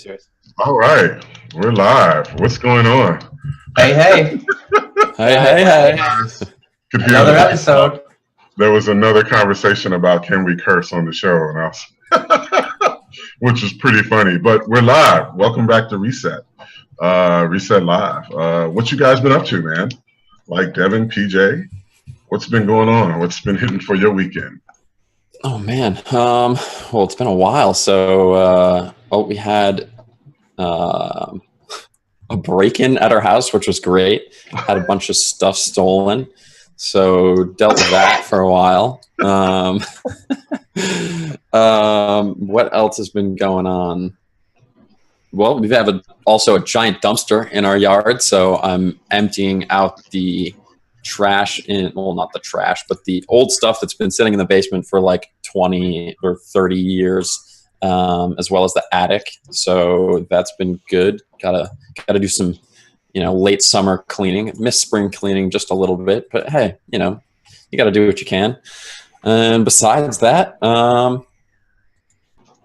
Cheers. All right, we're live. What's going on? Hey. Hey. Another episode. There was another conversation about can we curse on the show, and which was pretty funny. But we're live. Welcome back to Reset. Reset Live. What you guys been up to, man? Like Devin, PJ, what's been going on? What's been hitting for your weekend? Oh man. Well, it's been a while. So, we had a break-in at our house, which was great. Had a bunch of stuff stolen, so dealt with that for a while. What else has been going on? Well, we have also a giant dumpster in our yard, so I'm emptying out the trash not the trash, but the old stuff that's been sitting in the basement for like 20 or 30 years, as well as the attic. So that's been good. Gotta do some, late summer cleaning. Missed spring cleaning just a little bit, but hey, you gotta do what you can. And besides that, I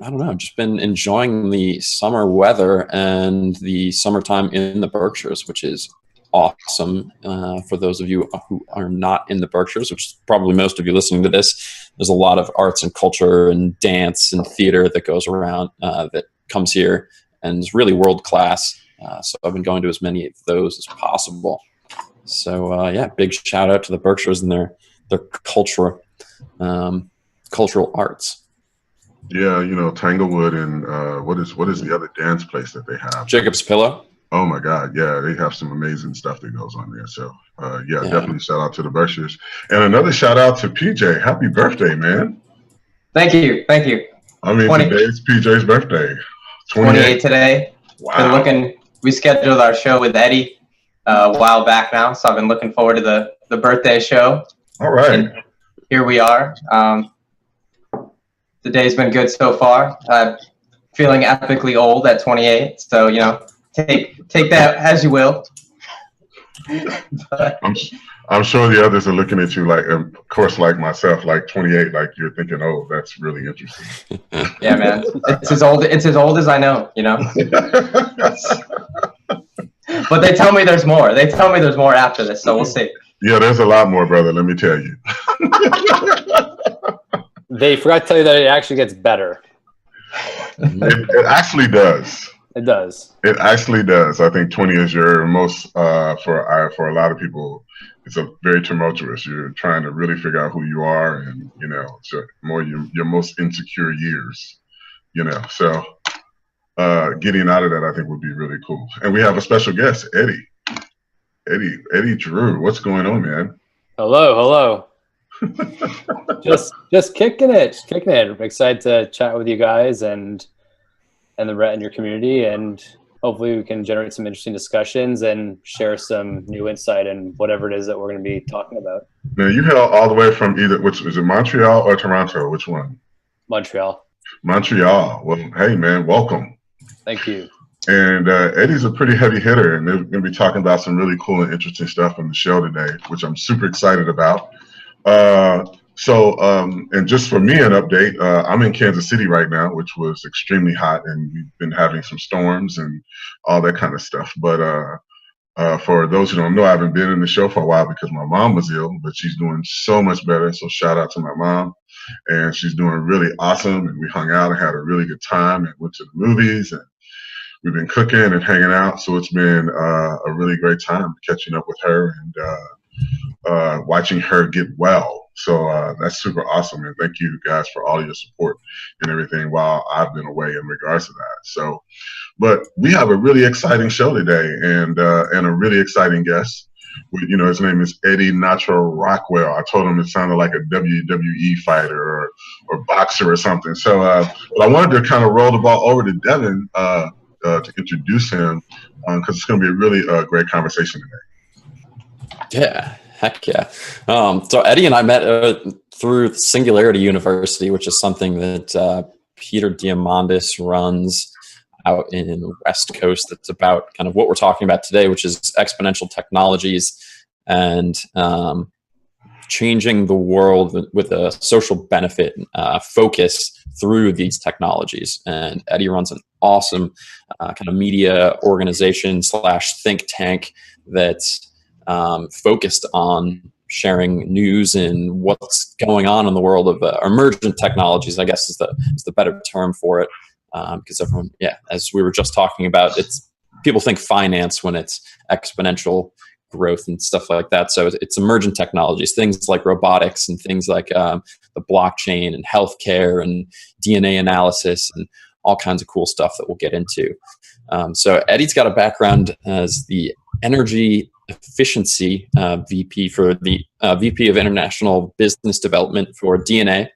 don't know, just been enjoying the summer weather and the summertime in the Berkshires, which is awesome. For those of you who are not in the Berkshires, which is probably most of you listening to this, there's a lot of arts and culture and dance and theater that goes around that comes here and is really world class. So I've been going to as many of those as possible. So big shout out to the Berkshires and their cultural arts. Yeah, Tanglewood and what is the other dance place that they have? Jacob's Pillow. Oh my God, yeah, they have some amazing stuff that goes on there. So definitely shout out to the Berkshires. And another shout out to PJ. Happy birthday, man. Thank you. I mean, today's PJ's birthday. 28 today. Wow. We scheduled our show with Eddy a while back now, so I've been looking forward to the birthday show. All right. And here we are. The day's been good so far. Feeling epically old at 28, so take that as you will. I'm sure the others are looking at you like, of course, like myself, like 28, like you're thinking, oh, that's really interesting. Yeah, man, it's as old as I know, But they tell me there's more. They tell me there's more after this, so we'll see. Yeah, there's a lot more, brother. Let me tell you. They forgot to tell you that it actually gets better. It actually does. It does. It actually does. I think 20 is your most, for a lot of people, it's a very tumultuous. You're trying to really figure out who you are, and so more your most insecure years. So getting out of that, I think, would be really cool. And we have a special guest, Eddy Drew. What's going on, man? Hello. just kicking it. I'm excited to chat with you guys and your community, and hopefully we can generate some interesting discussions and share some new insight in whatever it is that we're going to be talking about. Now, you hail all the way from which is it, Montreal or Toronto? Which one? Montreal. Well, hey, man, welcome. Thank you. And Eddy's a pretty heavy hitter, and they're going to be talking about some really cool and interesting stuff on the show today, which I'm super excited about. And just for me, an update, I'm in Kansas City right now, which was extremely hot, and we've been having some storms and all that kind of stuff. But for those who don't know, I haven't been in the show for a while because my mom was ill, but she's doing so much better. So shout out to my mom, and she's doing really awesome. And we hung out and had a really good time and went to the movies, and we've been cooking and hanging out. So it's been a really great time catching up with her and watching her get well. So that's super awesome, and thank you guys for all your support and everything while I've been away in regards to that. So, but we have a really exciting show today, and a really exciting guest. His name is Eddy Nacho Rockwell. I told him it sounded like a WWE fighter or boxer or something. So, but I wanted to kind of roll the ball over to Devin to introduce him because it's going to be a really great conversation today. Yeah. Heck yeah. So Eddy and I met through Singularity University, which is something that Peter Diamandis runs out in the West Coast. That's about kind of what we're talking about today, which is exponential technologies and changing the world with a social benefit focus through these technologies. And Eddy runs an awesome kind of media organization / think tank that's focused on sharing news and what's going on in the world of emergent technologies, I guess is the better term for it. Because everyone, as we were just talking about, people think finance when it's exponential growth and stuff like that. So it's emergent technologies, things like robotics and things like the blockchain and healthcare and DNA analysis and all kinds of cool stuff that we'll get into. So Eddy's got a background as the energy efficiency VP for the VP of International Business Development for DNE,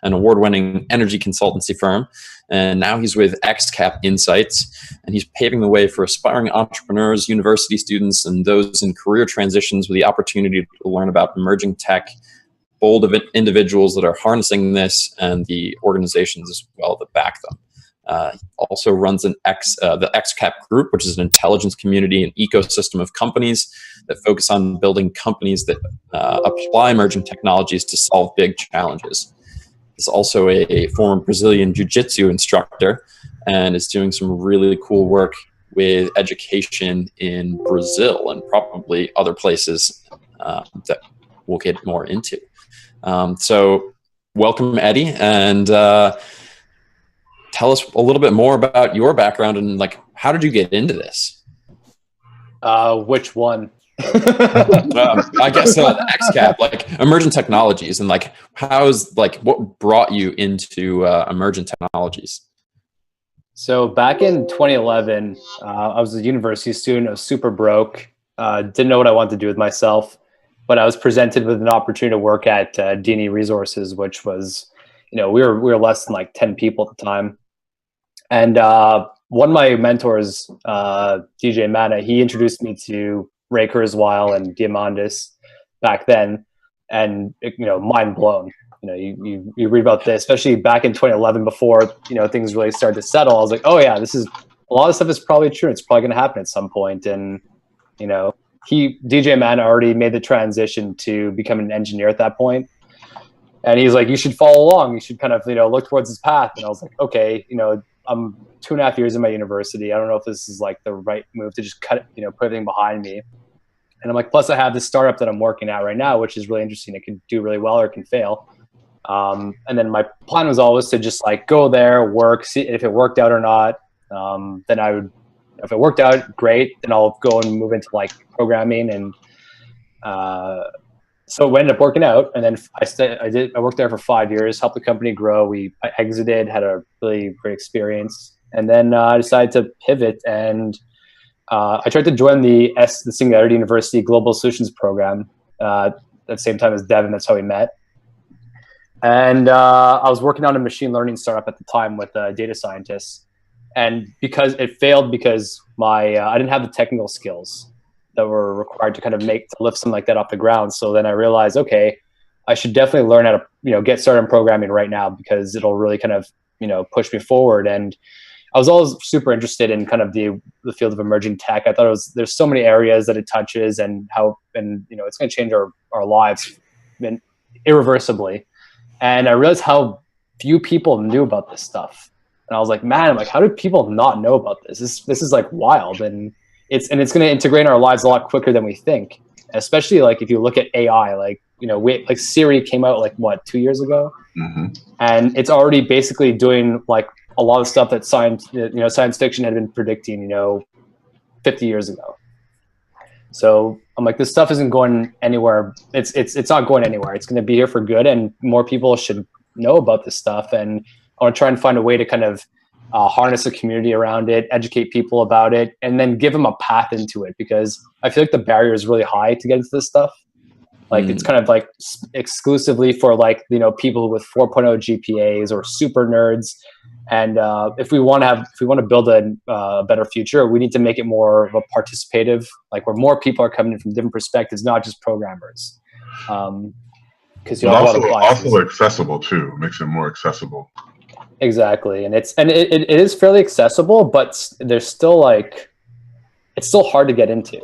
an award-winning energy consultancy firm. And now he's with XCAP Insights, and he's paving the way for aspiring entrepreneurs, university students, and those in career transitions with the opportunity to learn about emerging tech, bold individuals that are harnessing this, and the organizations as well that back them. He also runs the XCAP Group, which is an intelligence community and ecosystem of companies that focus on building companies that apply emerging technologies to solve big challenges. He's also a former Brazilian jiu-jitsu instructor and is doing some really cool work with education in Brazil and probably other places that we'll get more into. So welcome, Eddy, and tell us a little bit more about your background and like, how did you get into this? Which one? I guess XCAP, like emergent technologies, and like what brought you into emergent technologies? So back in 2011, I was a university student. I was super broke. Didn't know what I wanted to do with myself, but I was presented with an opportunity to work at D&E Resources, which was, we were less than like 10 people at the time. And one of my mentors, DJ Mana, he introduced me to Ray Kurzweil and Diamandis back then, and mind blown. You read about this, especially back in 2011 before things really started to settle. I was like, oh yeah, this is a lot of stuff is probably true. It's probably going to happen at some point. And DJ Mana already made the transition to become an engineer at that point. And he's like, you should follow along. You should kind of look towards his path. And I was like, okay, I'm 2.5 years in my university. I don't know if this is like the right move to just put everything behind me. And I'm like, plus I have this startup that I'm working at right now, which is really interesting. It can do really well or it can fail. And then my plan was always to just like go there, work, see if it worked out or not. Then I would, if it worked out, great. Then I'll go and move into like programming. And so it ended up working out. And then I worked there for 5 years, helped the company grow. I exited, had a really great experience. And then I decided to pivot, and I tried to join the Singularity University Global Solutions Program at the same time as Devin. That's how we met. And I was working on a machine learning startup at the time with data scientists. And because it failed because I didn't have the technical skills that were required to kind of lift something like that off the ground. So then I realized, okay, I should definitely learn how to, get started in programming right now, because it'll really kind of, push me forward. And I was always super interested in kind of the field of emerging tech. I thought there's so many areas that it touches, and it's going to change our lives irreversibly. And I realized how few people knew about this stuff. And I was like, man, how do people not know about this? This is like wild. And it's going to integrate in our lives a lot quicker than we think. Especially like if you look at AI, like Siri came out like 2 years ago, and it's already basically doing like a lot of stuff that science fiction had been predicting 50 years ago. So I'm like, this stuff isn't going anywhere. It's not going anywhere. It's going to be here for good, and more people should know about this stuff. And I want to try and find a way to kind of harness a community around it, educate people about it, and then give them a path into it, because I feel like the barrier is really high to get into this stuff. Like it's kind of like exclusively for like, people with 4.0 GPAs or super nerds. And if we want to build a better future, we need to make it more of a participative, like where more people are coming in from different perspectives, not just programmers. Because also accessible too, makes it more accessible. Exactly, and it is fairly accessible, but there's still it's still hard to get into.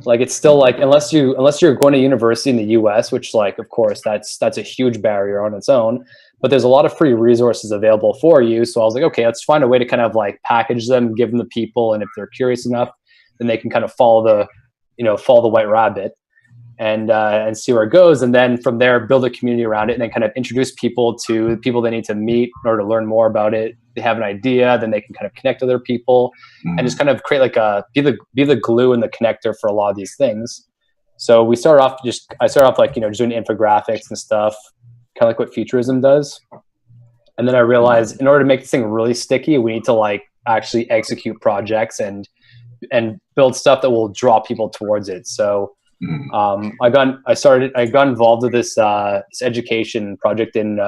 Like it's still like unless you're going to university in the US, which like of course that's a huge barrier on its own, but there's a lot of free resources available for you. So I was like, okay, let's find a way to kind of like package them, give them to people, and if they're curious enough, then they can kind of follow the white rabbit and see where it goes, and then from there build a community around it, and then kind of introduce people to the people they need to meet in order to learn more about it. They have an idea, then they can kind of connect to other people and just kind of create like be the glue and the connector for a lot of these things. So I started off like, just doing infographics and stuff, kind of like what Futurism does. And then I realized in order to make this thing really sticky, we need to like actually execute projects and build stuff that will draw people towards it. So I got involved with this education project in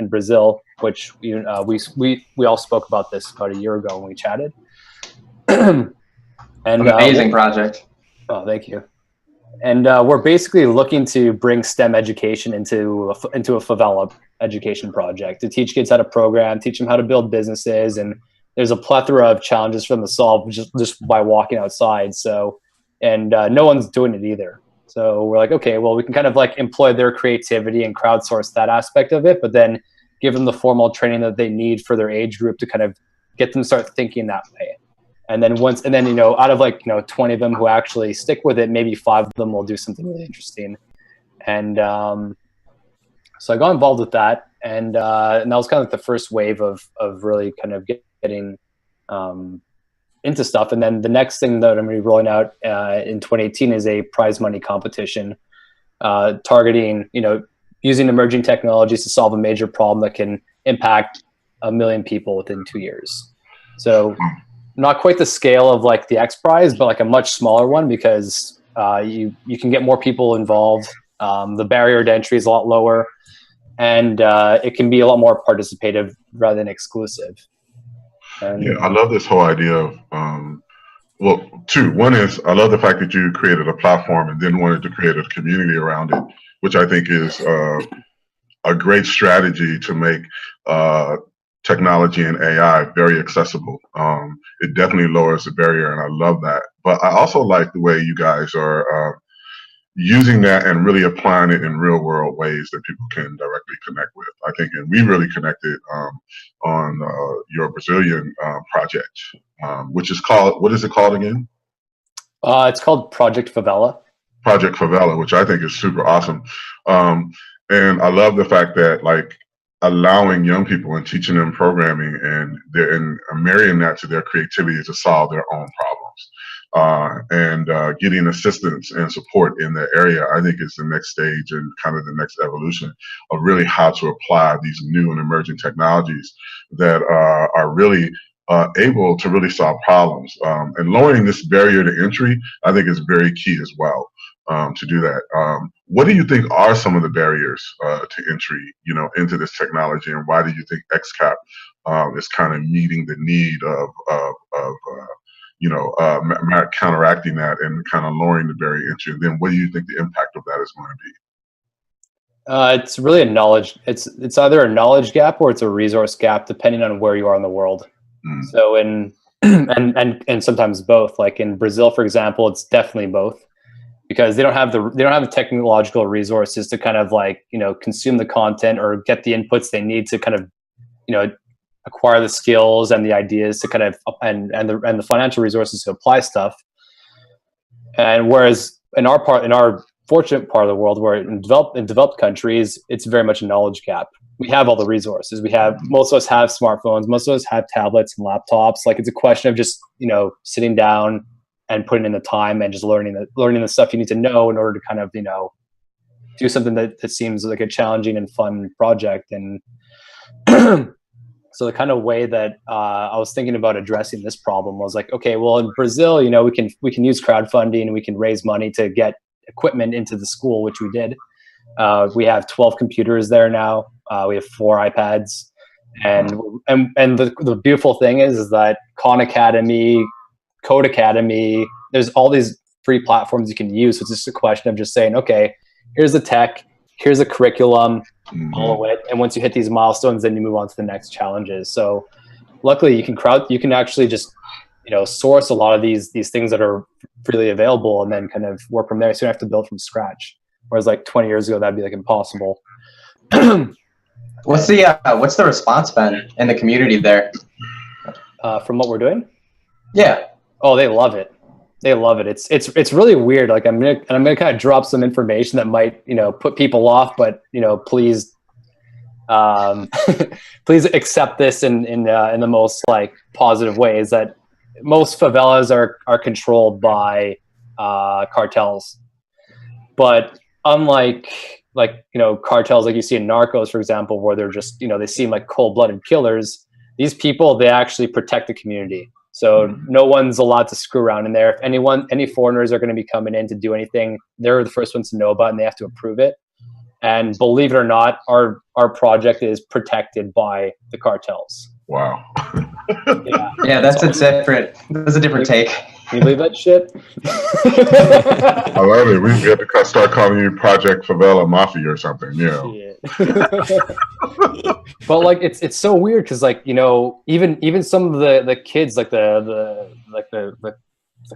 Brazil, which we all spoke about this about a year ago when we chatted. And amazing project. Oh, thank you. And we're basically looking to bring STEM education into a favela education project to teach kids how to program, teach them how to build businesses, and there's a plethora of challenges for them to solve just by walking outside. So. And no one's doing it either. So we're like, okay, well, we can kind of like employ their creativity and crowdsource that aspect of it, but then give them the formal training that they need for their age group to kind of get them to start thinking that way. And then out of like 20 of them who actually stick with it, maybe 5 of them will do something really interesting. And so I got involved with that, and that was kind of like the first wave of really kind of getting into stuff. And then the next thing that I'm going to be rolling out in 2018 is a prize money competition targeting, using emerging technologies to solve a major problem that can impact 1 million people within 2 years. So not quite the scale of like the X Prize, but like a much smaller one, because you can get more people involved. The barrier to entry is a lot lower, and it can be a lot more participative rather than exclusive. Yeah, I love this whole idea of, well, two. One is I love the fact that you created a platform and then wanted to create a community around it, which I think is a great strategy to make technology and AI very accessible. It definitely lowers the barrier, and I love that. But I also like the way you guys are using that and really applying it in real world ways that people can directly connect with. I think, and we really connected on your Brazilian project, which is called, what is it called again? It's called Project Favela. Project Favela, which I think is super awesome. And I love the fact that like allowing young people and teaching them programming and marrying that to their creativity to solve their own problems. And getting assistance and support in that area, I think is the next stage and kind of the next evolution of really how to apply these new and emerging technologies that are really able to really solve problems. And lowering this barrier to entry, I think is very key as well to do that. What do you think are some of the barriers to entry, into this technology, and why do you think XCAP is kind of meeting the need of counteracting that and kind of lowering the barrier to entry? And then what do you think the impact of that is going to be? It's really a knowledge. It's either a knowledge gap or it's a resource gap, depending on where you are in the world. So and sometimes both. Like in Brazil, for example, it's definitely both, because they don't have the technological resources to kind of like consume the content or get the inputs they need to kind of acquire the skills and the ideas to kind of and the financial resources to apply stuff. And whereas in our fortunate part of the world, where in developed countries, it's very much a knowledge gap. We have all the resources. Most of us have smartphones. Most of us have tablets and laptops. Like it's a question of just sitting down and putting in the time and just learning the stuff you need to know in order to kind of do something that seems like a challenging and fun project. And so the kind of way that I was thinking about addressing this problem was like, okay, well, in Brazil, we can use crowdfunding and we can raise money to get equipment into the school, which we did. We have 12 computers there now. We have 4 iPads, and the beautiful thing is that Khan Academy, Code Academy, there's all these free platforms you can use. So it's just a question of just saying, okay, here's the tech, here's a curriculum, follow it, and once you hit these milestones, then you move on to the next challenges. So luckily you can actually just source a lot of these things that are freely available and then kind of work from there. So you don't have to build from scratch. Whereas like 20 years ago, that'd be like impossible. What's the response been in the community there? From what we're doing? Yeah. Oh, they love it. They love it. It's really weird. Like I'm gonna kind of drop some information that might, put people off, but please, please accept this in the most like positive ways. That most favelas are controlled by cartels, but unlike cartels like you see in Narcos, for example, where they're just they seem like cold-blooded killers. These people, they actually protect the community. So no one's allowed to screw around in there. If any foreigners are going to be coming in to do anything, they're the first ones to know about it and they have to approve it. And believe it or not, our project is protected by the cartels. Wow. Yeah, that's a different take. Can you believe that shit? I love it. We have to start calling you Project Favela Mafia or something. But like it's so weird because like even some of the kids like the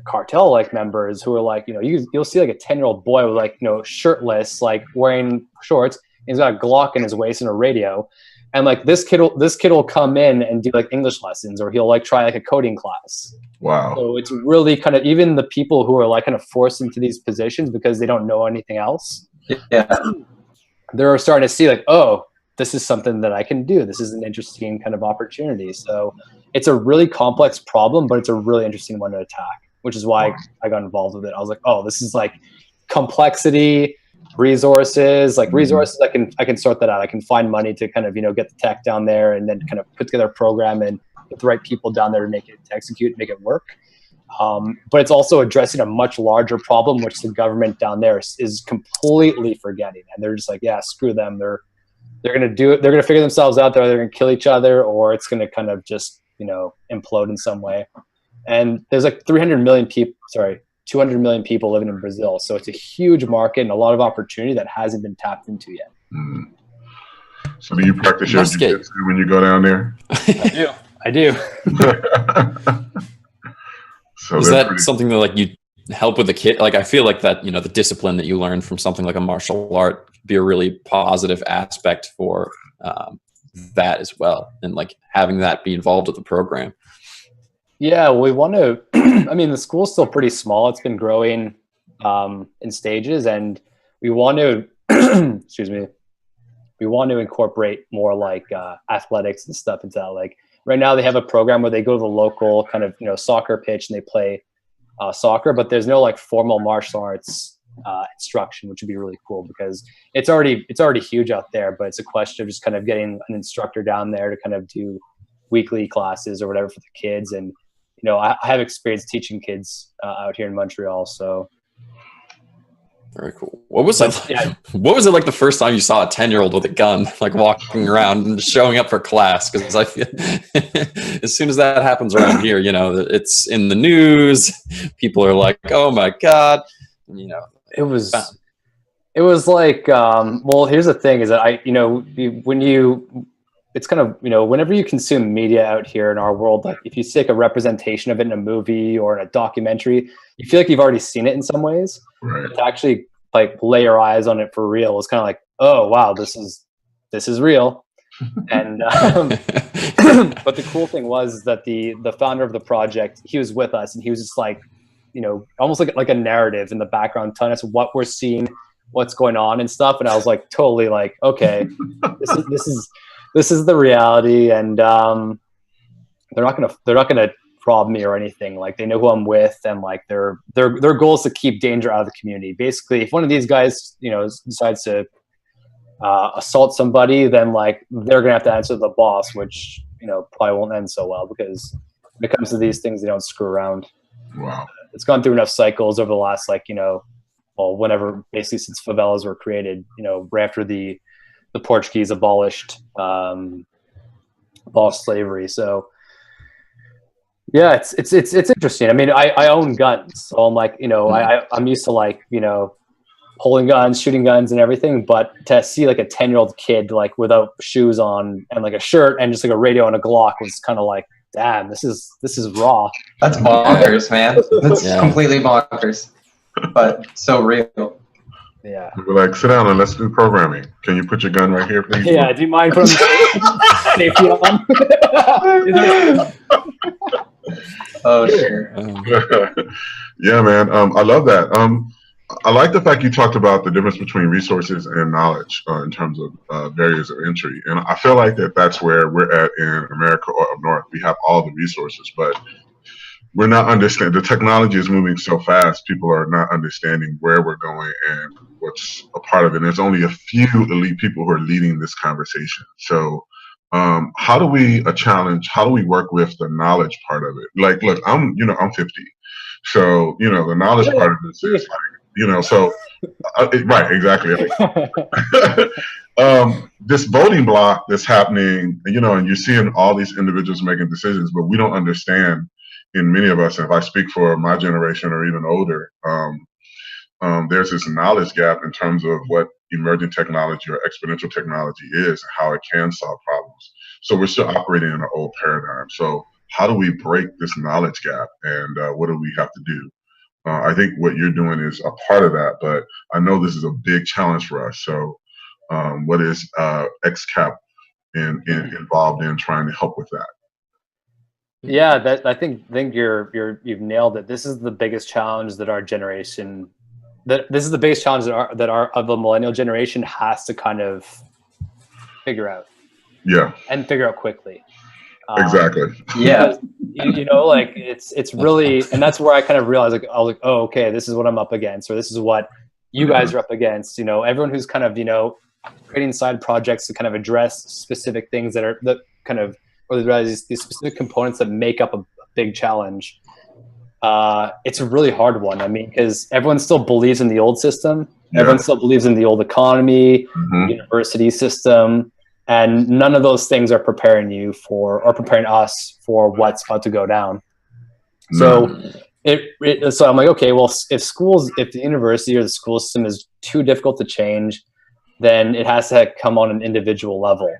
cartel like members who are like you'll see like a 10-year-old boy with like shirtless, like wearing shorts, and he's got a Glock in his waist and a radio. And like this kid will come in and do like English lessons, or he'll like try like a coding class. Wow. So it's really kind of, even the people who are like kind of forced into these positions because they don't know anything else. Yeah. They're starting to see like, oh, this is something that I can do. This is an interesting kind of opportunity. So it's a really complex problem, but it's a really interesting one to attack, which is why I got involved with it. I was like, oh, this is like complexity, resources. I can sort that out. I can find money to kind of get the tech down there and then kind of put together a program and get the right people down there to make it, to execute, make it work. But it's also addressing a much larger problem, which the government down there is completely forgetting. And they're just like, yeah, screw them. They're going to do it. They're going to figure themselves out. They're going to kill each other, or it's going to kind of just, implode in some way. And there's like 200 million people living in Brazil. So it's a huge market and a lot of opportunity that hasn't been tapped into yet. Mm. So do you practice your jiu-jitsu when you go down there? I do. So is that something that like you help with the kid? Like I feel like that, the discipline that you learn from something like a martial art could be a really positive aspect for that as well. And like having that be involved with the program. Yeah, we want to, I mean, the school's still pretty small. It's been growing in stages, and we want to, excuse me, we want to incorporate more like athletics and stuff into that. Like right now they have a program where they go to the local kind of, soccer pitch and they play soccer, but there's no like formal martial arts instruction, which would be really cool because it's already huge out there, but it's a question of just kind of getting an instructor down there to kind of do weekly classes or whatever for the kids. And I have experience teaching kids out here in Montreal. So very cool. What was it like the first time you saw a 10-year-old with a gun, like walking around and showing up for class? Because I feel as soon as that happens around here, it's in the news. People are like, "Oh my God!" It was like, well, here's the thing: is that it's kind of, whenever you consume media out here in our world, like if you take a representation of it in a movie or in a documentary, you feel like you've already seen it in some ways. Right. To actually like lay your eyes on it for real is kind of like, oh wow, this is real. And but the cool thing was that the founder of the project, he was with us, and he was just like, almost like a narrative in the background, telling us what we're seeing, what's going on and stuff. And I was like, totally like, okay, this is the reality, and they're not gonna rob me or anything. Like they know who I'm with, and like their goal is to keep danger out of the community. Basically, if one of these guys decides to assault somebody, then like they're gonna have to answer to the boss, which probably won't end so well, because when it comes to these things, they don't screw around. Wow. It's gone through enough cycles over the last whenever, basically since favelas were created, right after the Portuguese abolished slavery. So yeah, it's interesting. I mean, I own guns, so I'm like, I'm used to like, holding guns, shooting guns and everything, but to see like a 10-year-old kid like without shoes on and like a shirt and just like a radio and a Glock was kind of like, damn, this is raw. That's bonkers, man. That's Yeah. completely bonkers, but so real. Yeah. We're like, sit down and let's do programming. Can you put your gun right here, please? Yeah. Do you mind putting safety on? Oh, sure. Yeah, man. I love that. I like the fact you talked about the difference between resources and knowledge in terms of barriers of entry. And I feel like that's where we're at in America or up north. We have all the resources, but we're not understanding. The technology is moving so fast. People are not understanding where we're going and what's a part of it. And there's only a few elite people who are leading this conversation. So how do we how do we work with the knowledge part of it? Like, look, I'm 50. So, the knowledge part of this is like, so, right, exactly. This voting block that's happening, and you're seeing all these individuals making decisions, but we don't understand, in many of us, and if I speak for my generation or even older, there's this knowledge gap in terms of what emergent technology or exponential technology is and how it can solve problems. So we're still operating in an old paradigm. So how do we break this knowledge gap, and what do we have to do? I think what you're doing is a part of that, but I know this is a big challenge for us. So what is XCAP involved in trying to help with that? Yeah, I think you've nailed it. This is the biggest challenge that our generation, this is the biggest challenge that our of the millennial generation has to kind of figure out. Yeah. And figure out quickly. Exactly. Yeah. Like it's really, and that's where I kind of realized, like, I was like, oh, okay, this is what I'm up against, or this is what you guys are up against. Everyone who's kind of, creating side projects to kind of address specific things or these specific components that make up a big challenge. It's a really hard one. I mean, because everyone still believes in the old system. Yeah. Everyone still believes in the old economy, university system. And none of those things are preparing preparing us for what's about to go down. So so I'm like, okay, well, if the university or the school system is too difficult to change, then it has to come on an individual level.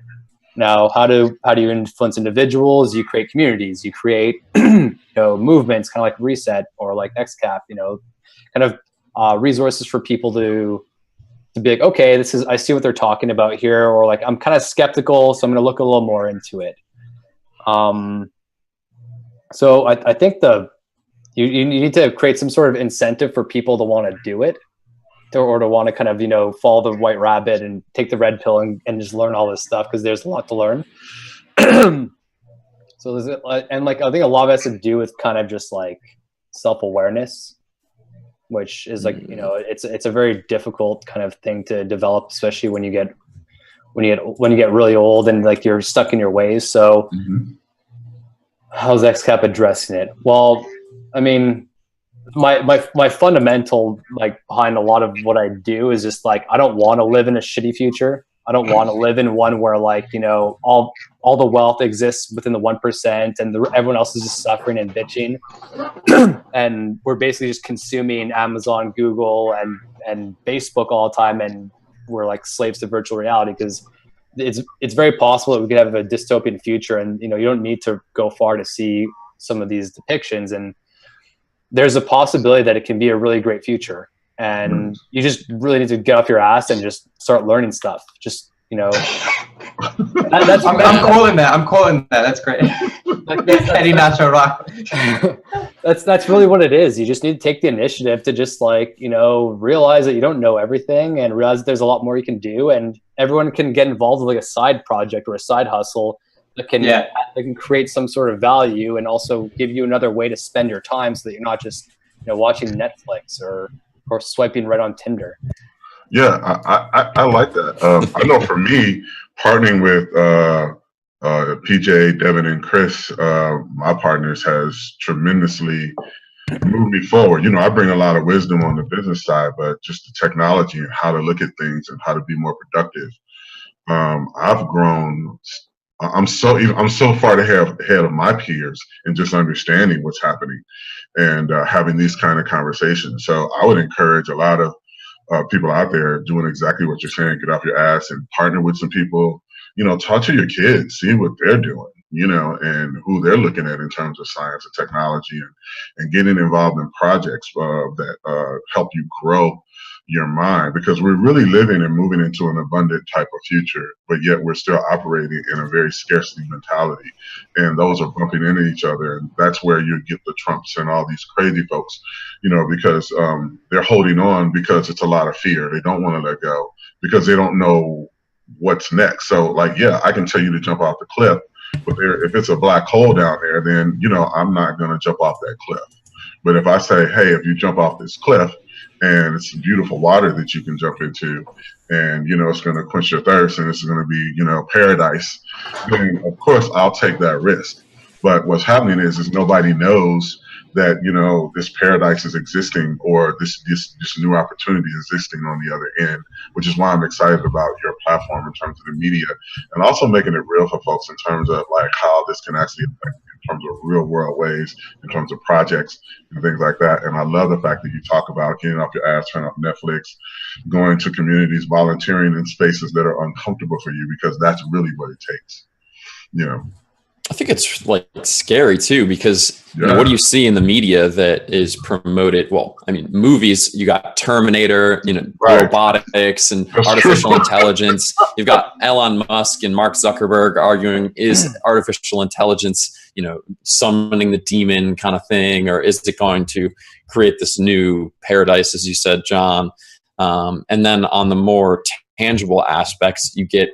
Now, how do you influence individuals? You create communities, you create movements, kind of like Reset or like XCAP, kind of resources for people to be like, okay, I see what they're talking about here, or like, I'm kind of skeptical, so I'm going to look a little more into it. So I think you need to create some sort of incentive for people to want to do it, or to want to kind of, follow the white rabbit and take the red pill and just learn all this stuff, because there's a lot to learn. So I think a lot of it has to do with kind of just like self-awareness, which is like, it's a very difficult kind of thing to develop, especially when you get really old and like you're stuck in your ways. So how's XCAP addressing it? Well, I mean, my fundamental, like, behind a lot of what I do is just like, I don't want to live in a shitty future. I don't want to live in one where, like, all the wealth exists within the 1% and everyone else is just suffering and bitching. And we're basically just consuming Amazon, Google, and Facebook all the time, and we're like slaves to virtual reality, because it's very possible that we could have a dystopian future, and you don't need to go far to see some of these depictions, and there's a possibility that it can be a really great future. And you just really need to get off your ass and just start learning stuff. Just, I'm calling that. I'm calling that. That's great. Eddy Nacho Rockwell. That's really what it is. You just need to take the initiative to just, like, realize that you don't know everything, and realize that there's a lot more you can do. And everyone can get involved with like a side project or a side hustle that can create some sort of value, and also give you another way to spend your time, so that you're not just watching Netflix or swiping right on Tinder. Yeah, I like that. I know for me, partnering with PJ, Devin, and Chris, my partners, has tremendously moved me forward. I bring a lot of wisdom on the business side, but just the technology and how to look at things and how to be more productive. I've grown. I'm so far ahead of my peers in just understanding what's happening and having these kind of conversations. So I would encourage a lot of people out there doing exactly what you're saying. Get off your ass and partner with some people. Talk to your kids, see what they're doing. you know, and who they're looking at in terms of science and technology, and getting involved in projects that help you grow your mind, because we're really living and moving into an abundant type of future, but yet we're still operating in a very scarcity mentality, and those are bumping into each other, and that's where you get the Trumps and all these crazy folks, you know, because they're holding on because it's a lot of fear. They don't want to let go because they don't know what's next. So like, yeah, I can tell you to jump off the cliff, but if it's a black hole down there, then, you know, I'm not going to jump off that cliff. But if I say, hey, if you jump off this cliff and it's beautiful water that you can jump into, and, you know, it's going to quench your thirst and it's going to be, you know, paradise, then of course I'll take that risk. But what's happening is nobody knows that, you know, this paradise is existing, or this new opportunity is existing on the other end, which is why I'm excited about your platform in terms of the media, and also making it real for folks in terms of like how this can actually affect in terms of real world ways, in terms of projects and things like that. And I love the fact that you talk about getting off your ass, turning off Netflix, going to communities, volunteering in spaces that are uncomfortable for you, because that's really what it takes, you know. I think it's like scary too, because you know, what do you see in the media that is promoted? Well, I mean, movies, you got Terminator, you know, robotics and artificial intelligence. You've got Elon Musk and Mark Zuckerberg arguing, is artificial intelligence, you know, summoning the demon kind of thing, or is it going to create this new paradise, as you said, John? And then on the more tangible aspects, you get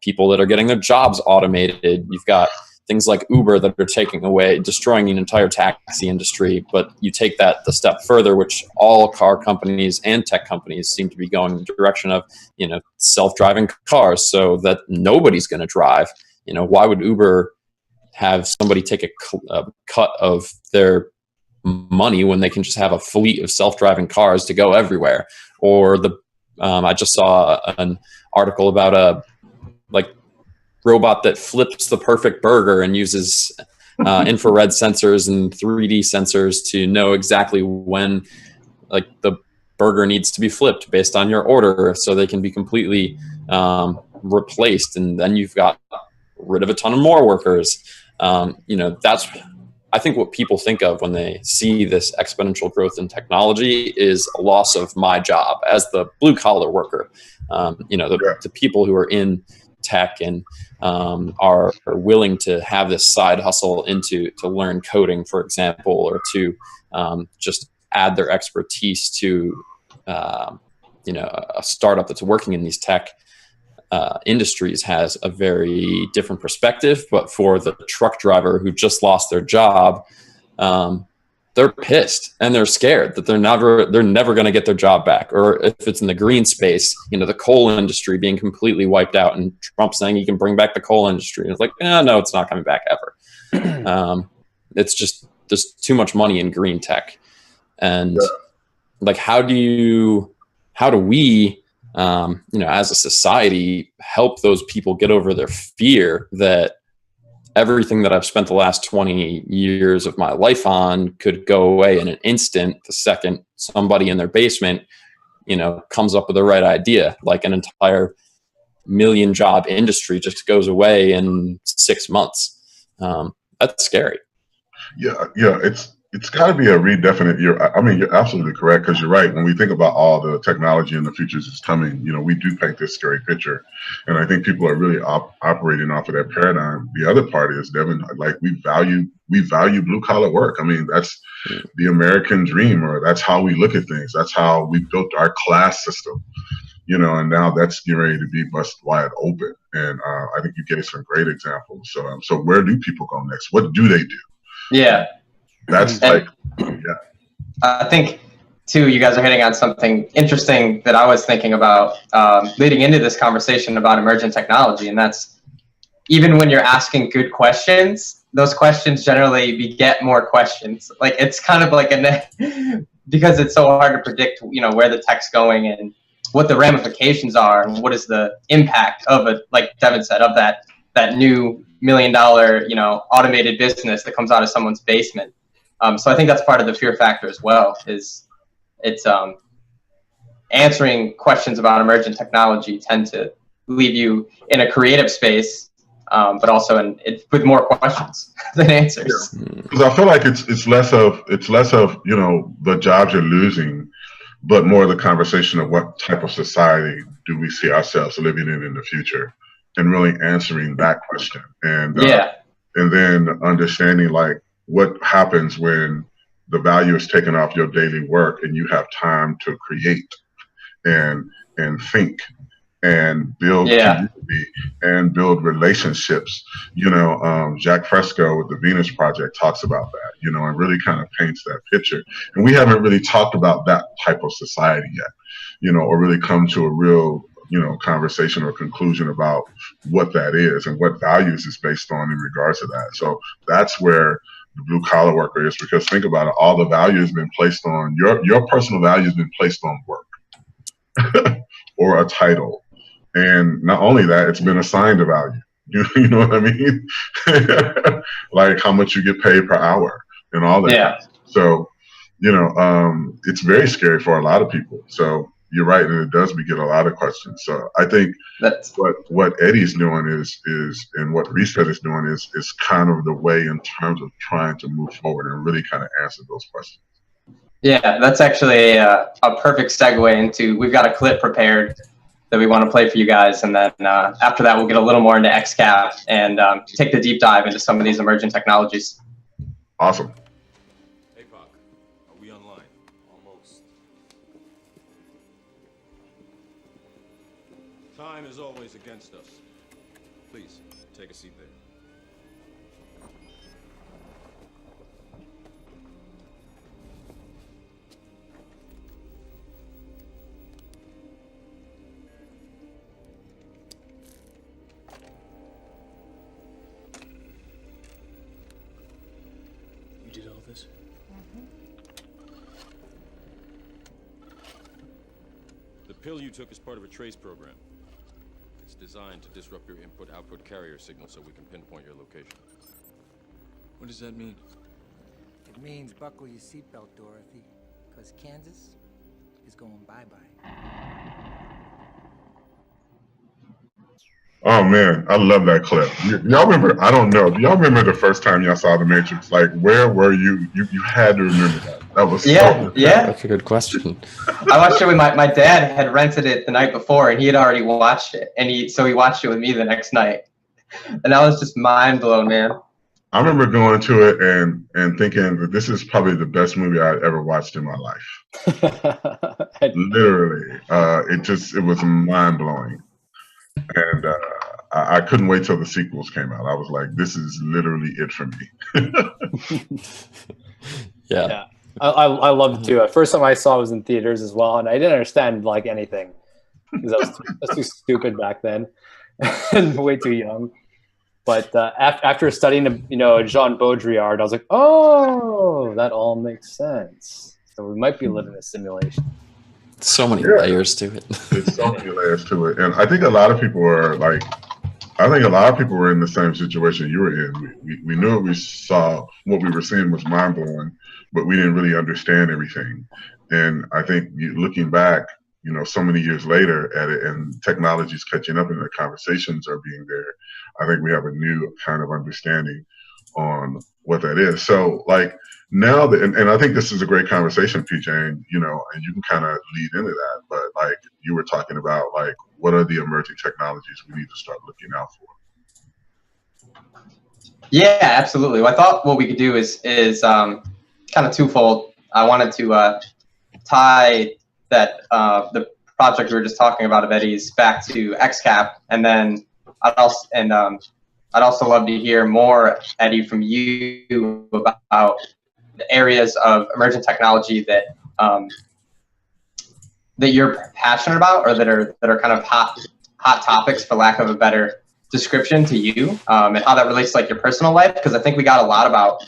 people that are getting their jobs automated. You've got things like Uber that are taking away, destroying an entire taxi industry. But you take that the step further, which all car companies and tech companies seem to be going in the direction of, you know, self-driving cars, so that nobody's going to drive. You know, why would Uber have somebody take a cut of their money when they can just have a fleet of self-driving cars to go everywhere? Or I just saw an article about a robot that flips the perfect burger and uses infrared sensors and 3D sensors to know exactly when like the burger needs to be flipped based on your order, so they can be completely replaced, and then you've got rid of a ton of more workers. You know, that's, I think, what people think of when they see this exponential growth in technology is a loss of my job as the blue collar worker. You know, the people who are in tech and are willing to have this side hustle to learn coding, for example, or to just add their expertise to you know, a startup that's working in these tech industries has a very different perspective. But for the truck driver who just lost their job, they're pissed and they're scared that they're never going to get their job back. Or if it's in the green space, you know, the coal industry being completely wiped out, and Trump saying he can bring back the coal industry. And it's like, no, it's not coming back ever. It's just, there's too much money in green tech. And like, how do we, you know, as a society, help those people get over their fear that everything that I've spent the last 20 years of my life on could go away in an instant the second somebody in their basement, you know, comes up with the right idea? Like an entire million job industry just goes away in 6 months. That's scary. Yeah, it's got to be a redefinite. I mean, you're absolutely correct, because you're right. When we think about all the technology and the futures that's coming, you know, we do paint this scary picture, and I think people are really operating off of that paradigm. The other part is, Devin, like we value blue collar work. I mean, that's the American dream, or that's how we look at things. That's how we built our class system, you know, and now that's getting ready to be busted wide open. And I think you gave some great examples. So where do people go next? What do they do? Yeah. That's like, I think too, you guys are hitting on something interesting that I was thinking about leading into this conversation about emergent technology. And that's, even when you're asking good questions, those questions generally beget more questions. Like, it's kind of like because it's so hard to predict, you know, where the tech's going and what the ramifications are, and what is the impact of it, like Devin said, of that new $1 million, you know, automated business that comes out of someone's basement. So I think that's part of the fear factor as well, is it's answering questions about emergent technology tend to leave you in a creative space but also with more questions than answers. Because I feel like it's less of the jobs you're losing, but more the conversation of what type of society do we see ourselves living in the future, and really answering that question. And and then understanding like what happens when the value is taken off your daily work and you have time to create and think and build community and build relationships. Jack Fresco with the Venus Project talks about that, and really kind of paints that picture. And we haven't really talked about that type of society yet, or really come to a real, conversation or conclusion about what that is and what values is based on in regards to that. So that's where the blue collar worker is, because think about it, all the value has been placed on your personal value has been placed on work or a title. And not only that, it's been assigned a value. You know what I mean? Like how much you get paid per hour and all that. Yeah. So, it's very scary for a lot of people. So you're right, and it does beget a lot of questions. So I think that's what Eddy's doing is and what Reset is doing is kind of the way in terms of trying to move forward and really kind of answer those questions. Yeah, that's actually a perfect segue into, we've got a clip prepared that we want to play for you guys, and then after that we'll get a little more into XCAP and take the deep dive into some of these emerging technologies. Awesome. Hey, Pac, are we online? Almost. Time is always against us. Please, take a seat there. You did all this? The pill you took is part of a trace program. It's designed to disrupt your input-output carrier signal so we can pinpoint your location. What does that mean? It means buckle your seatbelt, Dorothy, because Kansas is going bye-bye. Oh man, I love that clip. Y'all remember? I don't know. Do y'all remember the first time y'all saw The Matrix? Like, where were you? You had to remember that. That was yeah. That's a good question. I watched it with my dad. Had rented it the night before, and he had already watched it, and he watched it with me the next night, and I was just mind blown, man. I remember going to it and thinking that this is probably the best movie I'd ever watched in my life. Literally, it was mind blowing. And I couldn't wait till the sequels came out. I was like, this is literally it for me. Yeah. I loved it too. First time I saw it was in theaters as well, and I didn't understand like anything because I was too stupid back then and way too young. But after studying, Jean Baudrillard, I was like, oh, that all makes sense. So we might be living a simulation. So many layers to it. There's so many layers to it. And I think a lot of people were in the same situation you were in. We knew what we were seeing was mind blowing, but we didn't really understand everything. And I think looking back, so many years later at it, and technology's catching up and the conversations are being there, I think we have a new kind of understanding on what that is. So like now, and I think this is a great conversation, PJ, and you can kind of lead into that, but like you were talking about, like, what are the emerging technologies we need to start looking out for? Yeah, absolutely. Well, I thought what we could do is kind of twofold. I wanted to tie that the project we were just talking about of Eddy's back to XCAP, and then I'd also love to hear more, Eddy, from you about the areas of emergent technology that that you're passionate about, or that are kind of hot topics, for lack of a better description, to you, and how that relates to like your personal life. Because I think we got a lot about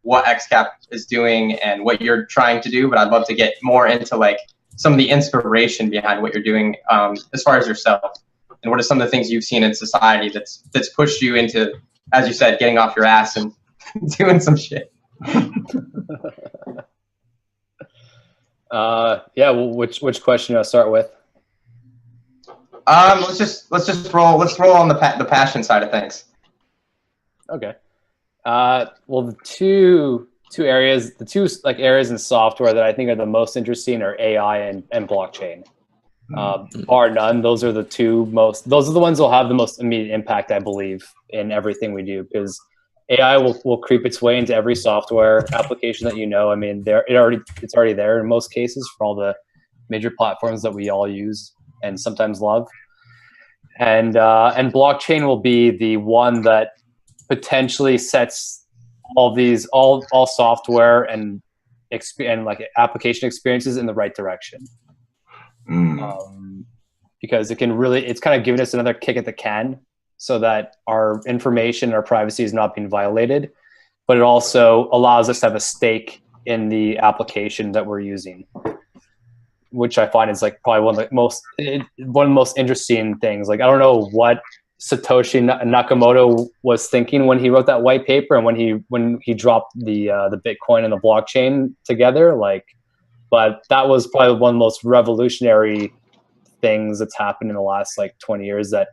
what XCAP is doing and what you're trying to do, but I'd love to get more into like some of the inspiration behind what you're doing as far as yourself. And what are some of the things you've seen in society that's pushed you into, as you said, getting off your ass and doing some shit? Yeah. Well, which question do I start with? Let's just roll on the passion side of things. Okay. Well, the two areas, like areas in software that I think are the most interesting are AI and blockchain. Bar none, those are the those are the ones that will have the most immediate impact, I believe, in everything we do, because AI will creep its way into every software application that you know. I mean, it's already there in most cases for all the major platforms that we all use and sometimes love. And blockchain will be the one that potentially sets all software and like application experiences in the right direction. Because it's kind of giving us another kick at the can, so that our information, our privacy is not being violated, but it also allows us to have a stake in the application that we're using, which I find is like probably one of the most interesting things. Like, I don't know what Satoshi Nakamoto was thinking when he wrote that white paper and when he dropped the Bitcoin and the blockchain together. Like, but that was probably one of the most revolutionary things that's happened in the last like 20 years. That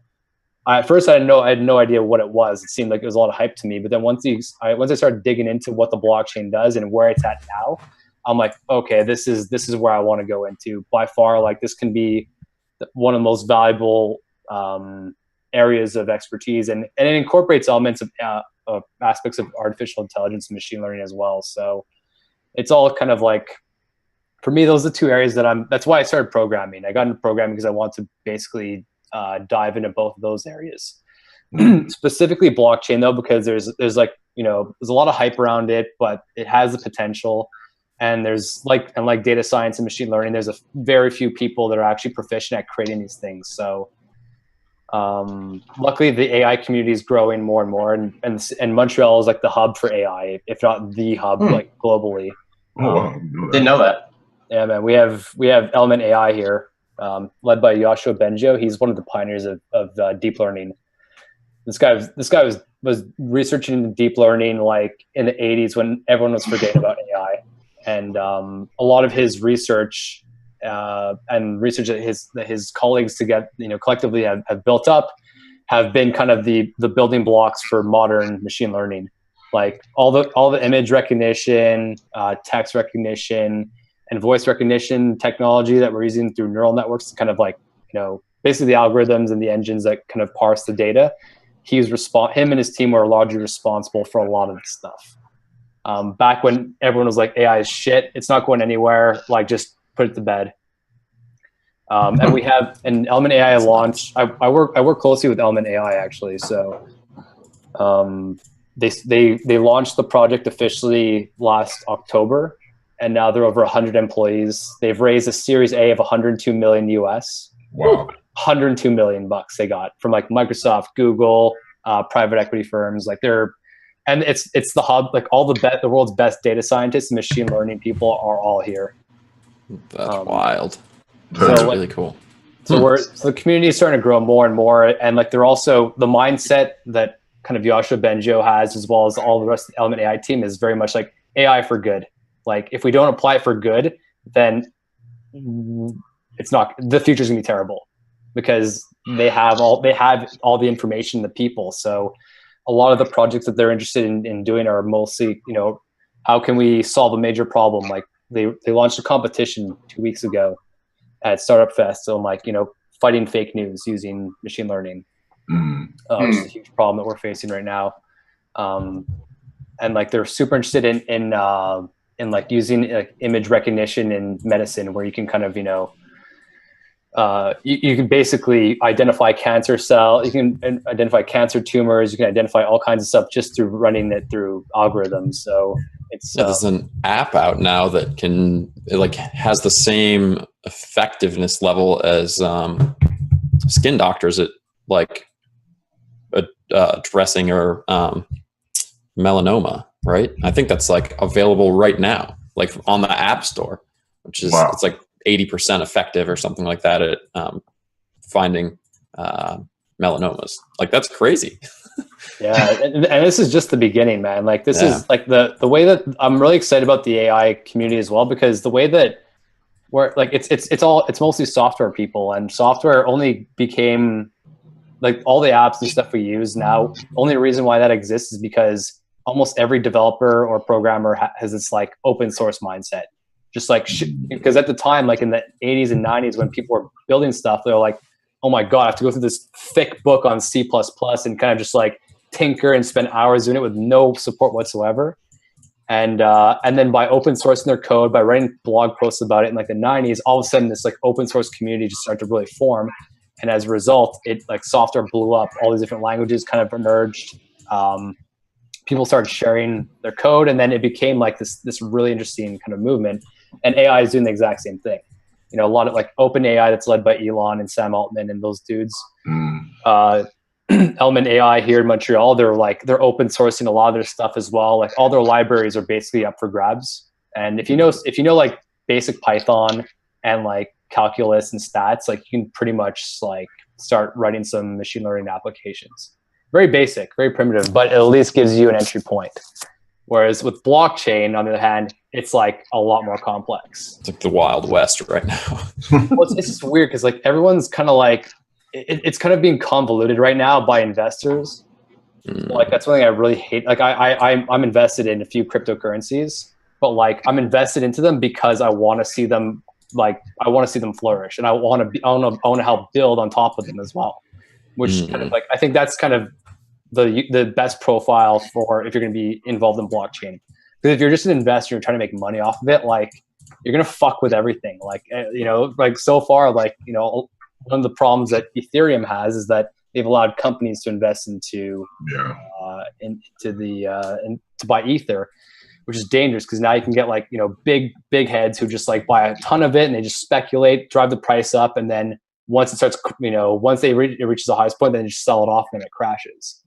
at first I had no idea what it was. It seemed like it was a lot of hype to me, but then once I started digging into what the blockchain does and where it's at now, I'm like, okay, this is where I want to go into by far. Like, this can be one of the most valuable areas of expertise, and it incorporates elements of aspects of artificial intelligence and machine learning as well. So it's all kind of like, for me, those are the two areas that's why I started programming. I got into programming because I want to basically dive into both of those areas. Specifically blockchain though, because there's like, there's a lot of hype around it, but it has the potential. And there's like data science and machine learning, there's a very few people that are actually proficient at creating these things. So luckily the AI community is growing more and more, and Montreal is like the hub for AI, if not the hub, like globally. Didn't know that. Yeah, man, we have Element AI here, led by Yoshua Bengio. He's one of the pioneers of deep learning. This guy was researching deep learning like in the 80s when everyone was forgetting about AI. And a lot of his research and research that his colleagues collectively have built up have been kind of the building blocks for modern machine learning, like all the image recognition, text recognition, and voice recognition technology that we're using through neural networks to kind of like, basically the algorithms and the engines that kind of parse the data. Him and his team were largely responsible for a lot of this stuff. Back when everyone was like, AI is shit, it's not going anywhere, like just put it to bed. And we have an Element AI launch. I work closely with Element AI actually. So they launched the project officially last October, and now they're over 100 employees. They've raised a Series A of 102 million US. Wow. 102 million bucks they got from like Microsoft, Google, private equity firms. Like and it's the hub. Like all the world's best data scientists and machine learning people are all here. That's wild. That's So really cool. So the community is starting to grow more and more, and like they're also, the mindset that kind of Yoshua Bengio has, as well as all the rest of the Element AI team, is very much like AI for good. Like if we don't apply it for good, then it's not, the future's gonna be terrible, because they have all the information, the people. So a lot of the projects that they're interested in doing are mostly, how can we solve a major problem? Like they launched a competition 2 weeks ago at Startup Fest on like, fighting fake news using machine learning, which is a huge problem that we're facing right now. And like they're super interested in like using like image recognition in medicine, where you can kind of, you can basically identify cancer you can identify cancer tumors, you can identify all kinds of stuff just through running it through algorithms. So there's an app out now that has the same effectiveness level as skin doctors at like addressing or melanoma, right? I think that's like available right now, like on the App Store, which is It's like 80% effective or something like that at finding melanomas. Like that's crazy. Yeah, and this is just the beginning, man. Like this is like the way that I'm really excited about the AI community as well, because the way that it's mostly software people, and software only became like all the apps and stuff we use now, only reason why that exists is because almost every developer or programmer has this like open source mindset. Just like, because at the time, like in the 80s and 90s, when people were building stuff, they were like, oh my God, I have to go through this thick book on C++ and kind of just like tinker and spend hours doing it with no support whatsoever. And then by open sourcing their code, by writing blog posts about it in like the 90s, all of a sudden this like open source community just started to really form. And as a result, it like software blew up. All these different languages kind of emerged. People started sharing their code, and then it became like this really interesting kind of movement. And AI is doing the exact same thing. You know, a lot of like open AI that's led by Elon and Sam Altman and those dudes. Element AI here in Montreal, they're open sourcing a lot of their stuff as well. Like all their libraries are basically up for grabs. And if you know like basic Python and like calculus and stats, like you can pretty much like start writing some machine learning applications. Very basic, very primitive, but it at least gives you an entry point. Whereas with blockchain, on the other hand, it's like a lot more complex. It's like the Wild West right now. Well, it's just weird because like everyone's kind of like, it's kind of being convoluted right now by investors. Like that's one thing I really hate. Like I'm invested in a few cryptocurrencies, but like I'm invested into them because I want to see them flourish, and I want to help build on top of them as well. Which kind of like I think that's kind of the best profile for if you're going to be involved in blockchain. Because if you're just an investor and trying to make money off of it, like you're going to fuck with everything. Like, you know, like so far, like, you know, one of the problems that Ethereum has is that they've allowed companies to invest into to buy Ether, which is dangerous because now you can get like, you know, big heads who just like buy a ton of it and they just speculate, drive the price up, and then once it starts, you know, once it reaches the highest point, then they just sell it off and it crashes.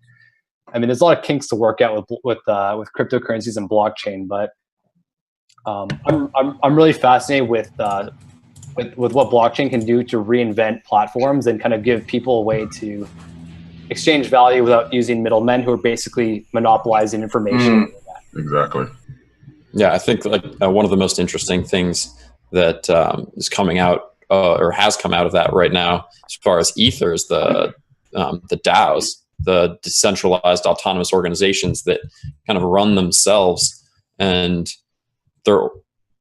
I mean, there's a lot of kinks to work out with cryptocurrencies and blockchain, but I'm really fascinated with what blockchain can do to reinvent platforms and kind of give people a way to exchange value without using middlemen who are basically monopolizing information. Exactly. Yeah, I think like one of the most interesting things that is coming out or has come out of that right now, as far as Ether, is the DAOs, the decentralized autonomous organizations that kind of run themselves, and they're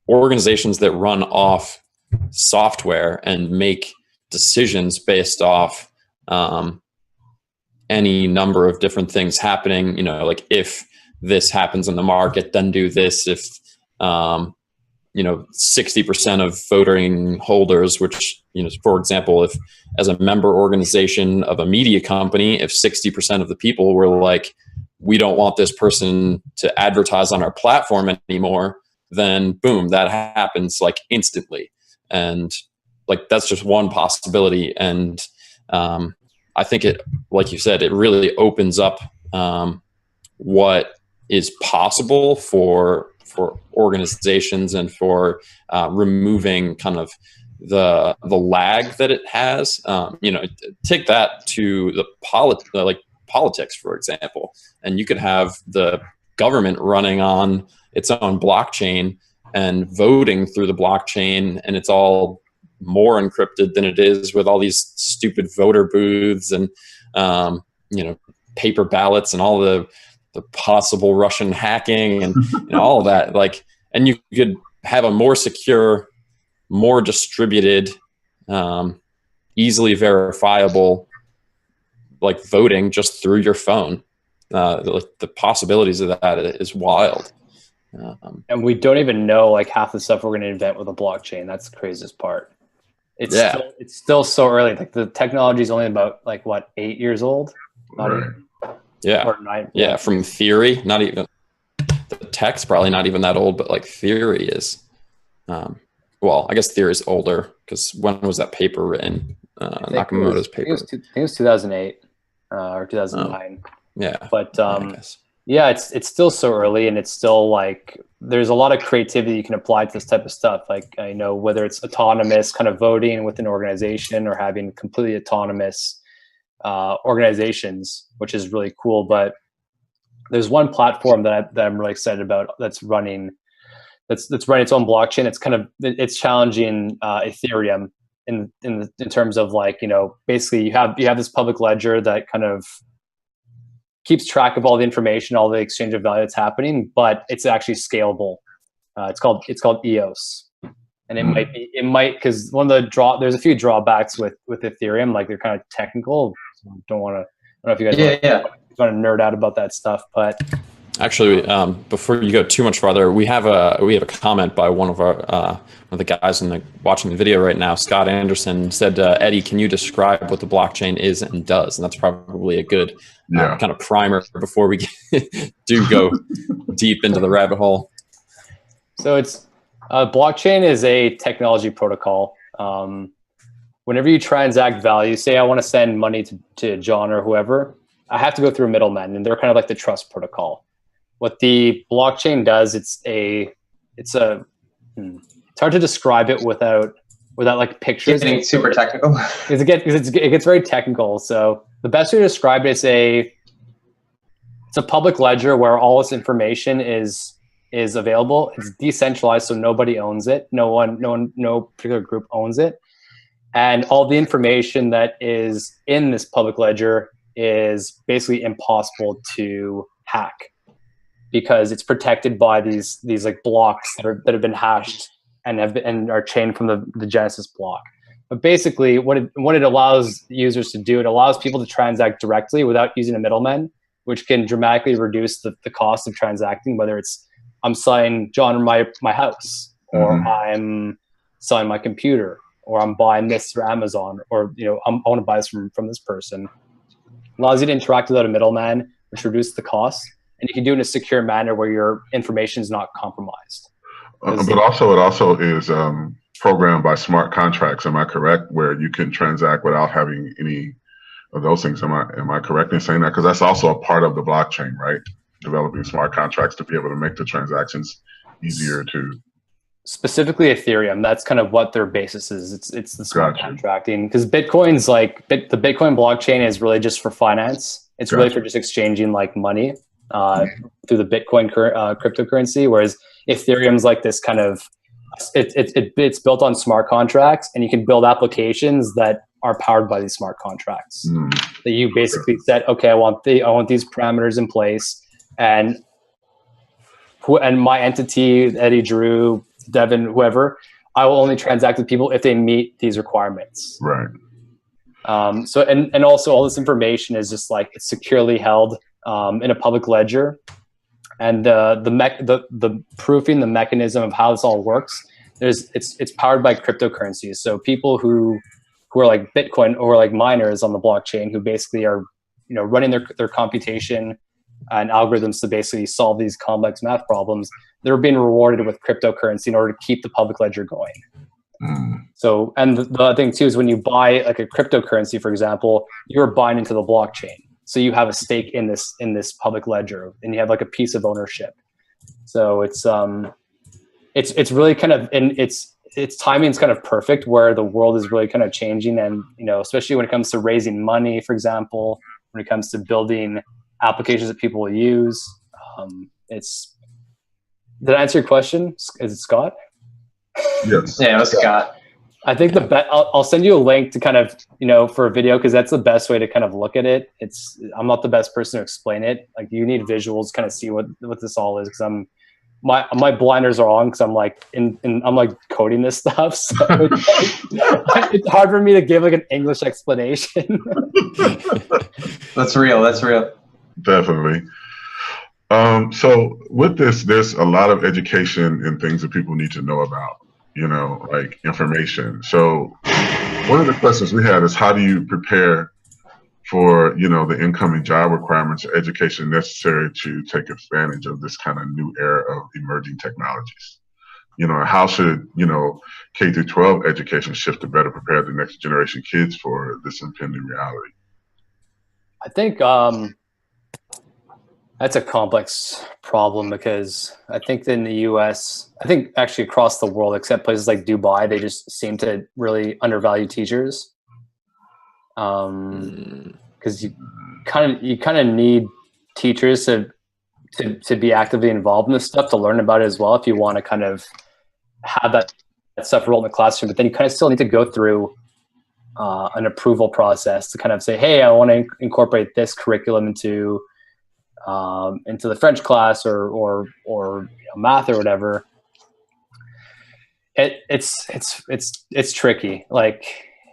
organizations that run off software and make decisions based off any number of different things happening. You know, like if this happens in the market, then do this. If you know, 60% of voting holders, which, you know, for example, if as a member organization of a media company, if 60% of the people were like, we don't want this person to advertise on our platform anymore, then boom, that happens like instantly. And like, that's just one possibility. And I think it, like you said, it really opens up what is possible for organizations and for removing kind of the lag that it has. You know, take that to the politics, for example, and you could have the government running on its own blockchain and voting through the blockchain, and it's all more encrypted than it is with all these stupid voter booths and you know, paper ballots and all the possible Russian hacking and you know, all of that. Like, and you could have a more secure, more distributed, easily verifiable, like voting just through your phone. The possibilities of that is wild. And we don't even know like half the stuff we're going to invent with a blockchain. That's the craziest part. It's still so early. Like the technology is only about like what, 8 years old? Not even. Yeah. Or 9. Yeah. From theory, not even the tech's probably not even that old, but like theory is, well, I guess theory is older because when was that paper written? Nakamoto's paper. I think it was 2008 or 2009. Yeah. But I guess. yeah, it's still so early, and it's still like there's a lot of creativity you can apply to this type of stuff. Like, I know whether it's autonomous kind of voting with an organization or having completely autonomous organizations, which is really cool. But there's one platform that I'm really excited about that's running its own blockchain. It's challenging Ethereum, in terms of like, you know, basically you have this public ledger that kind of keeps track of all the information, all the exchange of value that's happening, but it's actually scalable. It's called EOS, and it might because there's a few drawbacks with Ethereum, like they're kind of technical. So I don't know if you guys want to nerd out about that stuff, but actually, before you go too much farther, we have a comment by one of the guys watching the video right now. Scott Anderson said, "Eddie, can you describe what the blockchain is and does?" And that's probably a good kind of primer before we do go deep into the rabbit hole. So it's blockchain is a technology protocol. Whenever you transact value, say I want to send money to John or whoever, I have to go through a middleman, and they're kind of like the trust protocol. What the blockchain does, it's hard to describe it without like pictures. Getting super technical. It gets very technical. So the best way to describe it is it's a public ledger where all this information is available. It's decentralized, so nobody owns it. No particular group owns it. And all the information that is in this public ledger is basically impossible to hack because it's protected by these like blocks that have been hashed and are chained from the Genesis block. But basically, what it allows users to do, it allows people to transact directly without using a middleman, which can dramatically reduce the cost of transacting, whether it's I'm selling John my house, or I'm selling my computer, or I'm buying this through Amazon, or I want to buy this from this person. It allows you to interact without a middleman, which reduces the cost, and you can do it in a secure manner where your information is not compromised. But it also is programmed by smart contracts. Am I correct? Where you can transact without having any of those things. Am I correct in saying that? Because that's also a part of the blockchain, right? Developing smart contracts to be able to make the transactions easier to. Specifically Ethereum, that's kind of what their basis is. It's the smart contracting, because Bitcoin's like the Bitcoin blockchain is really just for finance. It's really for just exchanging like money through the Bitcoin cryptocurrency, whereas Ethereum's like this kind of it's built on smart contracts, and you can build applications that are powered by these smart contracts. That you basically set, okay, I want these parameters in place, and my entity, Eddie, Drew, Devin, whoever, I will only transact with people if they meet these requirements. Right. So and also all this information is just like it's securely held in a public ledger, and the proofing, the mechanism of how this all works, it's powered by cryptocurrencies. So people who are like Bitcoin or like miners on the blockchain, who basically are running their computation and algorithms to basically solve these complex math problems, they're being rewarded with cryptocurrency in order to keep the public ledger going. So, and the other thing too is when you buy like a cryptocurrency, for example, you're buying into the blockchain. So you have a stake in this public ledger, and you have like a piece of ownership. So it's really kind of, and its timing is kind of perfect, where the world is really kind of changing, and especially when it comes to raising money, for example, when it comes to building applications that people will use. Did I answer your question? Is it Scott? Yes. Yeah, it was Scott. I think I'll send you a link to kind of, for a video, because that's the best way to kind of look at it. I'm not the best person to explain it. Like, you need visuals to kind of see what this all is, because my blinders are on, because I'm like I'm like coding this stuff. So it's hard for me to give like an English explanation. That's real. Definitely. So with this, there's a lot of education and things that people need to know about, like information. So one of the questions we had is, how do you prepare for, the incoming job requirements or education necessary to take advantage of this kind of new era of emerging technologies? How should, K through 12 education shift to better prepare the next generation kids for this impending reality? I think that's a complex problem, because I think in the US, I think actually across the world, except places like Dubai, they just seem to really undervalue teachers. Because you kind of need teachers to be actively involved in this stuff, to learn about it as well, if you want to kind of have that stuff rolled in the classroom, but then you kind of still need to go through an approval process to kind of say, hey, I want to incorporate this curriculum into the French class or math or whatever. It's tricky. Like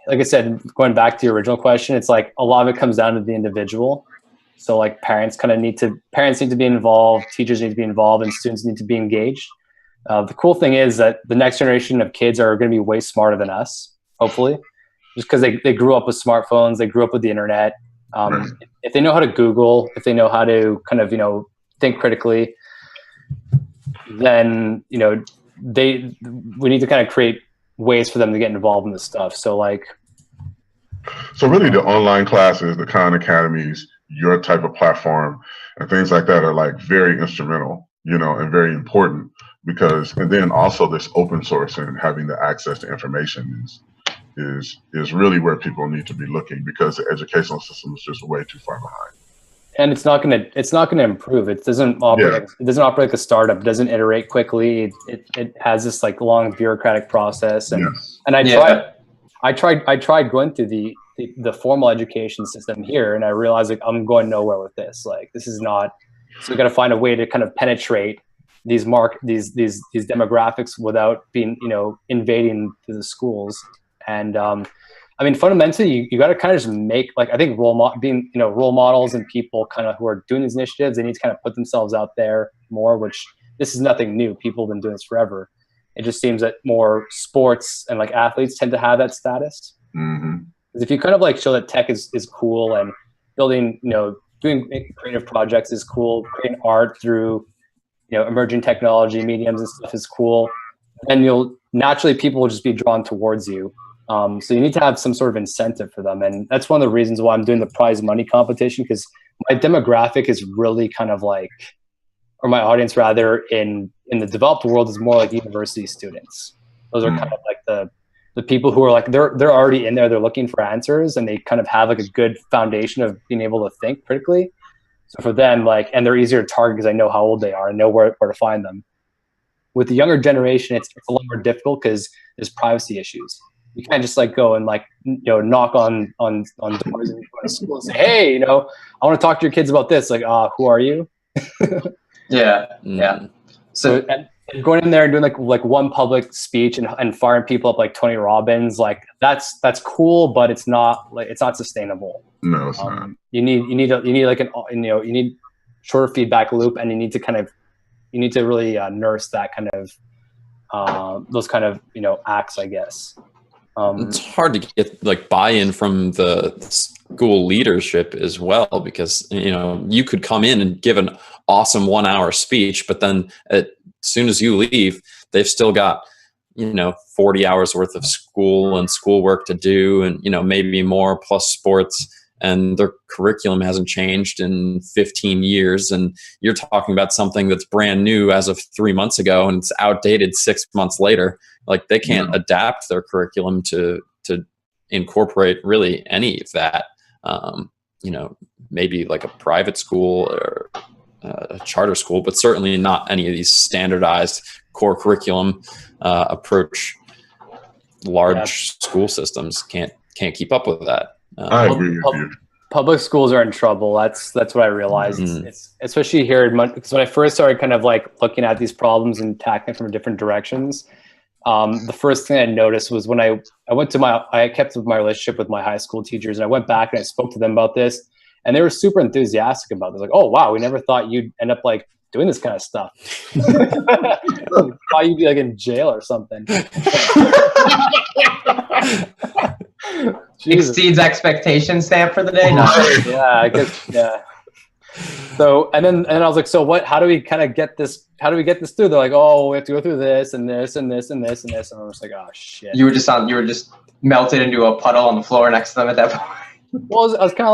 I said, going back to your original question, it's like a lot of it comes down to the individual. So like parents need to be involved, teachers need to be involved, and students need to be engaged. The cool thing is that the next generation of kids are going to be way smarter than us, hopefully, just because they grew up with smartphones, they grew up with the internet. If they know how to Google, if they know how to kind of, think critically, then, we need to kind of create ways for them to get involved in this stuff. So really the online classes, the Khan Academies, your type of platform and things like that are like very instrumental, and very important and then also this open source and having the access to information is really where people need to be looking, because the educational system is just way too far behind. And it's not gonna improve. It doesn't operate. It doesn't operate like a startup. It doesn't iterate quickly. It has this like long bureaucratic process. And I tried going through the formal education system here, and I realized like I'm going nowhere with this. Like this is not. So we got to find a way to kind of penetrate these demographics without being invading the schools. And fundamentally, you got to kind of just make, like, I think role models and people kind of who are doing these initiatives, they need to kind of put themselves out there more, which this is nothing new. People have been doing this forever. It just seems that more sports and like athletes tend to have that status. Mm-hmm. Because if you kind of like show that tech is cool, and building, doing creative projects is cool, creating art through, emerging technology, mediums and stuff is cool, and people will just be drawn towards you. So you need to have some sort of incentive for them. And that's one of the reasons why I'm doing the prize money competition, because my demographic is really kind of like, or my audience rather, in the developed world is more like university students. Those are kind of like the people who are like, they're already in there, they're looking for answers, and they kind of have like a good foundation of being able to think critically. So for them, and they're easier to target because I know how old they are and know where to find them. With the younger generation, it's a lot more difficult because there's privacy issues. You can't just go and knock on doors in school and say, hey, I want to talk to your kids about this. Who are you? Yeah. So and going in there and doing like one public speech and firing people up like Tony Robbins, that's cool, but it's not sustainable. No, it's not. You need shorter feedback loop, and you need to really nurse that kind of those kind of acts, I guess. It's hard to get buy-in from the school leadership as well, because you could come in and give an awesome 1-hour speech, but then as soon as you leave, they've still got 40 hours worth of school and schoolwork to do, and maybe more plus sports, and their curriculum hasn't changed in 15 years, and you're talking about something that's brand new as of 3 months ago, and it's outdated 6 months later. They can't adapt their curriculum to incorporate really any of that. Maybe like a private school or a charter school, but certainly not any of these standardized core curriculum approach. Large school systems can't keep up with that. I agree with you. Public schools are in trouble. That's what I realized. It's especially here because when I first started kind of looking at these problems and tackling from different directions. The first thing I noticed was when I kept my relationship with my high school teachers, and I went back and I spoke to them about this, and they were super enthusiastic about this. Oh wow, we never thought you'd end up doing this kind of stuff. Thought you'd be in jail or something. Exceeds expectation stamp for the day. No. Yeah, I guess. Yeah. So and I was like, so what? How do we kind of get this? How do we get this through? They're like, oh, we have to go through this and this and this and this and this. And I was like, oh shit. You were just melted into a puddle on the floor next to them at that point. Well, I was kind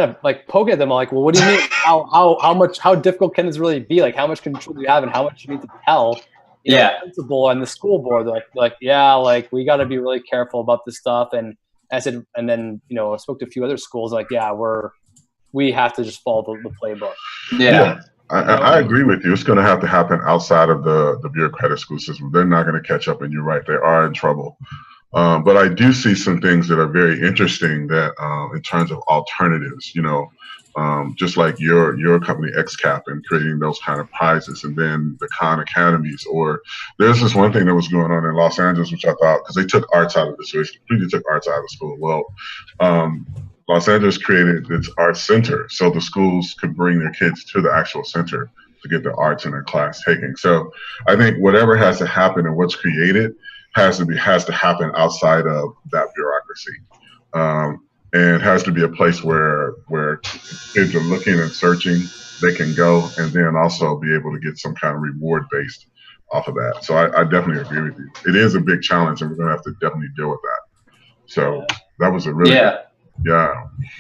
of poking at them. I'm like, well, what do you mean? How difficult can this really be? How much control do you have, and how much you need to tell? The principal and the school board. We got to be really careful about this stuff. And I said, and then I spoke to a few other schools. We have to just follow the playbook. Yeah. I agree with you. It's going to have to happen outside of the bureaucratic school system. They're not going to catch up, and you're right. They are in trouble. But I do see some things that are very interesting that in terms of alternatives, just like your company XCAP and creating those kind of prizes, and then the Khan Academies. Or there's this one thing that was going on in Los Angeles, which I thought, because they took arts out of the school, they completely took arts out of the school. Well, Los Angeles created its arts center so the schools could bring their kids to the actual center to get the arts in their class taking. So I think whatever has to happen and what's created has to happen outside of that bureaucracy. And it has to be a place where kids are looking and searching, they can go, and then also be able to get some kind of reward based off of that. So I definitely agree with you. It is a big challenge, and we're going to have to definitely deal with that. So that was a really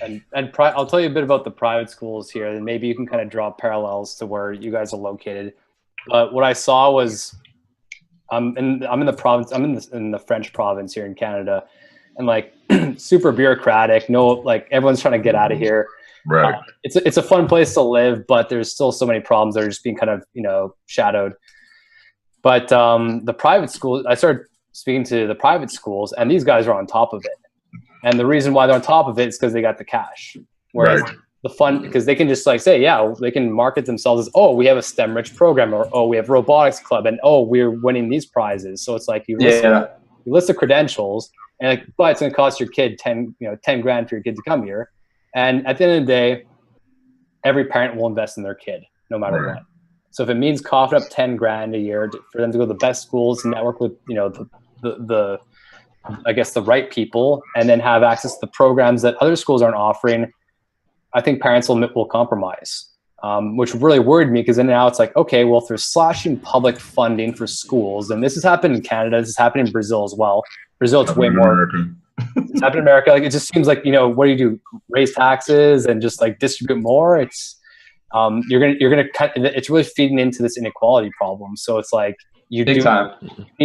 And I'll tell you a bit about the private schools here, and maybe you can kind of draw parallels to where you guys are located. But what I saw was, I'm in the province. I'm in the French province here in Canada, and like super bureaucratic. No, like everyone's trying to get out of here. Right. It's a fun place to live, but there's still so many problems that are just being kind of shadowed. But the private schools, I started speaking to the private schools, and these guys are on top of it. And the reason why they're on top of it is because they got the cash. Whereas the fun, because they can just like say, they can market themselves as, oh, we have a STEM-rich program, or oh, we have robotics club, and oh, we're winning these prizes. So it's like you list the credentials, and like, but it's going to cost your kid 10 grand for your kid to come here. And at the end of the day, every parent will invest in their kid, no matter what. So if it means coughing up 10 grand a year for them to go to the best schools, network with the I guess the right people, and then have access to the programs that other schools aren't offering, I think parents will compromise, which really worried me, because then now it's like, okay, well, if they're slashing public funding for schools, and this has happened in Canada, this has happened in Brazil as well. Brazil, it's way more. It's happened in America. Like, it just seems like, what do you do? Raise taxes and just like distribute more? It's you're gonna cut. It's really feeding into this inequality problem. So it's like, you need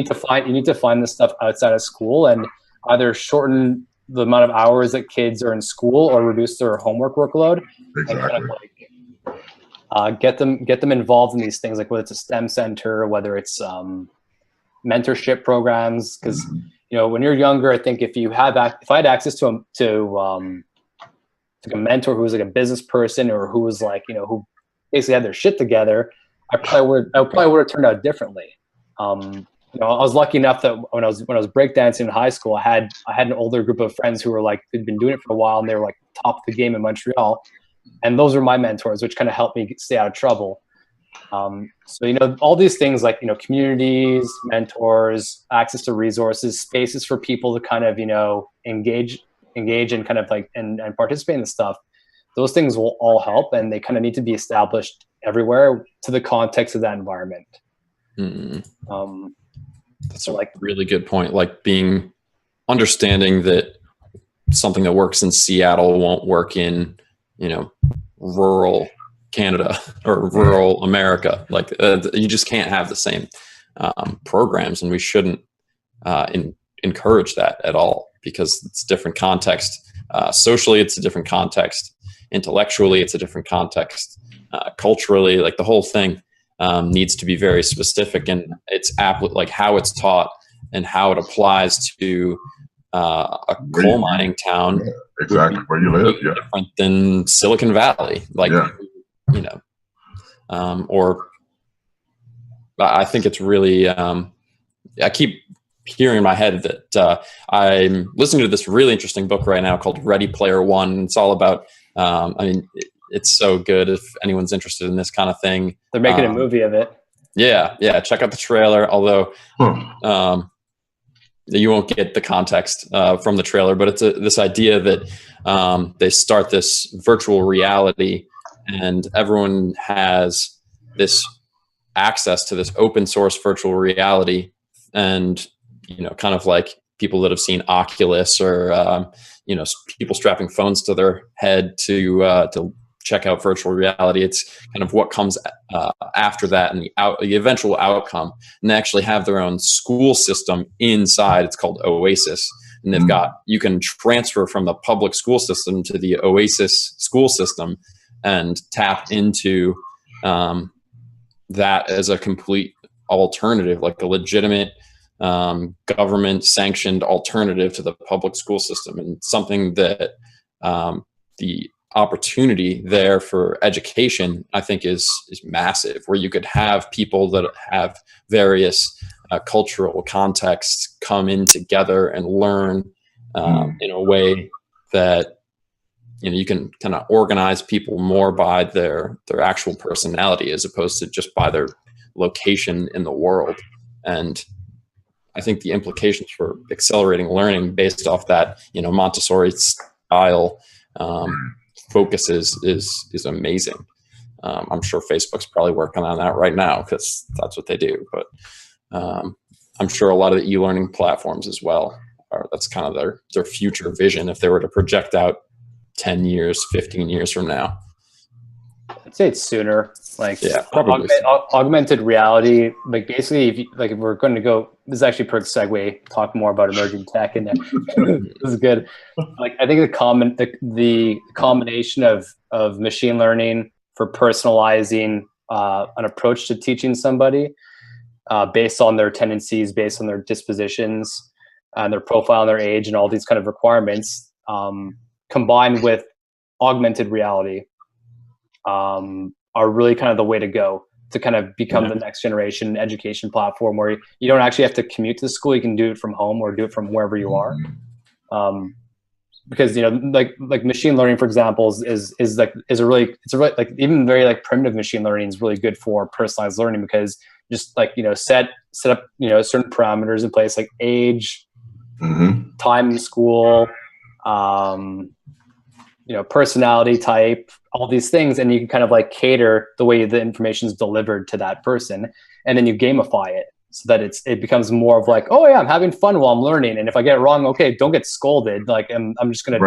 to find this stuff outside of school, and either shorten the amount of hours that kids are in school or reduce their homework workload. Exactly. And kind of like, get them involved in these things, like whether it's a STEM center, whether it's mentorship programs. Because when you're younger, I think if I had access to a mentor who was like a business person, or who was like who basically had their shit together, I probably would have turned out differently. I was lucky enough that when I was breakdancing in high school, I had an older group of friends who were like, they'd been doing it for a while, and they were like top of the game in Montreal, and those were my mentors, which kind of helped me stay out of trouble. So all these things like communities, mentors, access to resources, spaces for people to kind of engage and kind of like and participate in the stuff. Those things will all help, and they kind of need to be established everywhere to the context of that environment. That's a really good point. Like understanding that something that works in Seattle won't work in, rural Canada or rural America. Like you just can't have the same programs, and we shouldn't encourage that at all, because it's different context. Socially, it's a different context. Intellectually, it's a different context. Culturally, like the whole thing needs to be very specific, and it's like how it's taught and how it applies to a coal mining town. Yeah, exactly where you live. Yeah, different than Silicon Valley. Like or I think it's really. I keep hearing in my head that I'm listening to this really interesting book right now called Ready Player One. It's all about. It's so good if anyone's interested in this kind of thing. They're making a movie of it. Yeah. Check out the trailer, although you won't get the context from the trailer, but it's this idea that they start this virtual reality, and everyone has this access to this open source virtual reality, and kind of like people that have seen Oculus, or people strapping phones to their head to check out virtual reality. It's kind of what comes after that, and the eventual outcome. And they actually have their own school system inside. It's called Oasis, and they've you can transfer from the public school system to the Oasis school system and tap into that as a complete alternative, like a legitimate government sanctioned alternative to the public school system, and something that the opportunity there for education, I think, is massive, where you could have people that have various cultural contexts come in together and learn in a way that, you know, you can kind of organize people more by their actual personality as opposed to just by their location in the world. And I think the implications for accelerating learning based off that, you know, Montessori style focus is amazing. I'm sure Facebook's probably working on that right now because that's what they do. But I'm sure a lot of the e-learning platforms as well that's kind of their future vision if they were to project out 10 years, 15 years from now. I'd say it's sooner. Like, yeah, probably augmented reality. Like, basically, if we're going to go, this is actually a perfect segue. Talk more about emerging tech in there. This is good. Like, I think the combination of machine learning for personalizing an approach to teaching somebody based on their tendencies, based on their dispositions, and their profile, and their age, and all these kind of requirements, combined with augmented reality, are really kind of the way to go to kind of become the next generation education platform where you don't actually have to commute to the school. You can do it from home or do it from wherever you are. Because, you know, like machine learning, for example, is really like even very like primitive machine learning is really good for personalized learning, because just like, you know, set up, you know, certain parameters in place, like age, time in school, you know, personality type, all these things, and you can kind of like cater the way the information is delivered to that person, and then you gamify it so that it becomes more of like, oh yeah, I'm having fun while I'm learning, and if I get it wrong, okay, don't get scolded. Like I'm just gonna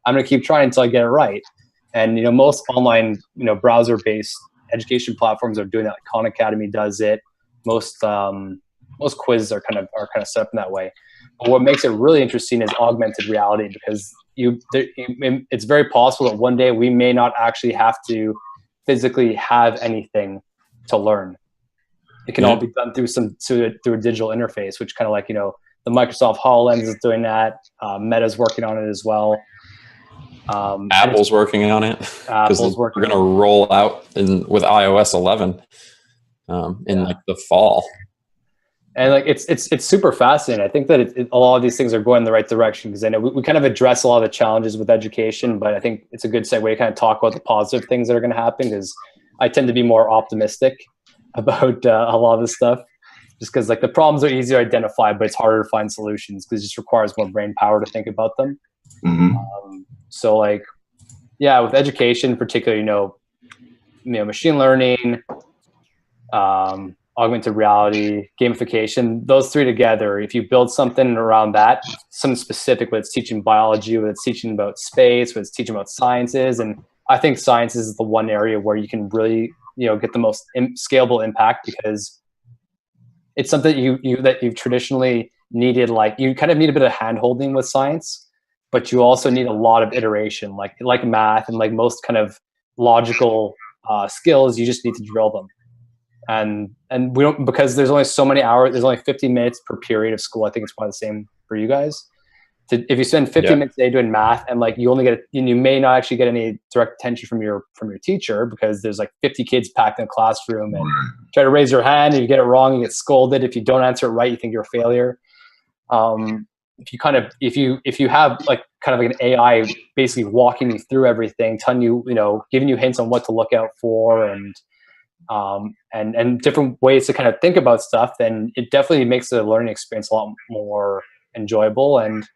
I'm gonna keep trying until I get it right. And, you know, most online, you know, browser-based education platforms are doing that. Like Khan Academy does it. Most quizzes are kind of set up in that way. But what makes it really interesting is augmented reality, because it's very possible that one day we may not actually have to physically have anything to learn. It can all be done through a digital interface, which kind of like, you know, the Microsoft HoloLens is doing that. Meta's working on it as well. Apple's working on it because we're going to roll out with iOS 11 in like the fall. And like it's super fascinating. I think that a lot of these things are going in the right direction, because I know we kind of address a lot of the challenges with education, but I think it's a good segue to kind of talk about the positive things that are going to happen, because I tend to be more optimistic about a lot of this stuff, just because like the problems are easier to identify, but it's harder to find solutions because it just requires more brain power to think about them. So like, yeah, with education, particularly, you know, machine learning, augmented reality, gamification, those three together, if you build something around that, something specific, whether it's teaching biology, whether it's teaching about space, whether it's teaching about sciences, and I think sciences is the one area where you can really, you know, get the most scalable impact, because it's something that you've traditionally needed. Like, you kind of need a bit of hand-holding with science, but you also need a lot of iteration, like math and like most kind of logical skills. You just need to drill them. And we don't, because there's only so many hours, there's only 50 minutes per period of school. I think it's probably the same for you guys. If you spend 50 minutes a day doing math, and like you may not actually get any direct attention from your teacher, because there's like 50 kids packed in a classroom, and try to raise your hand, and you get it wrong, you get scolded. If you don't answer it right, you think you're a failure. If you have like kind of like an AI basically walking you through everything, telling you, you know, giving you hints on what to look out for, and different ways to kind of think about stuff, then it definitely makes the learning experience a lot more enjoyable, and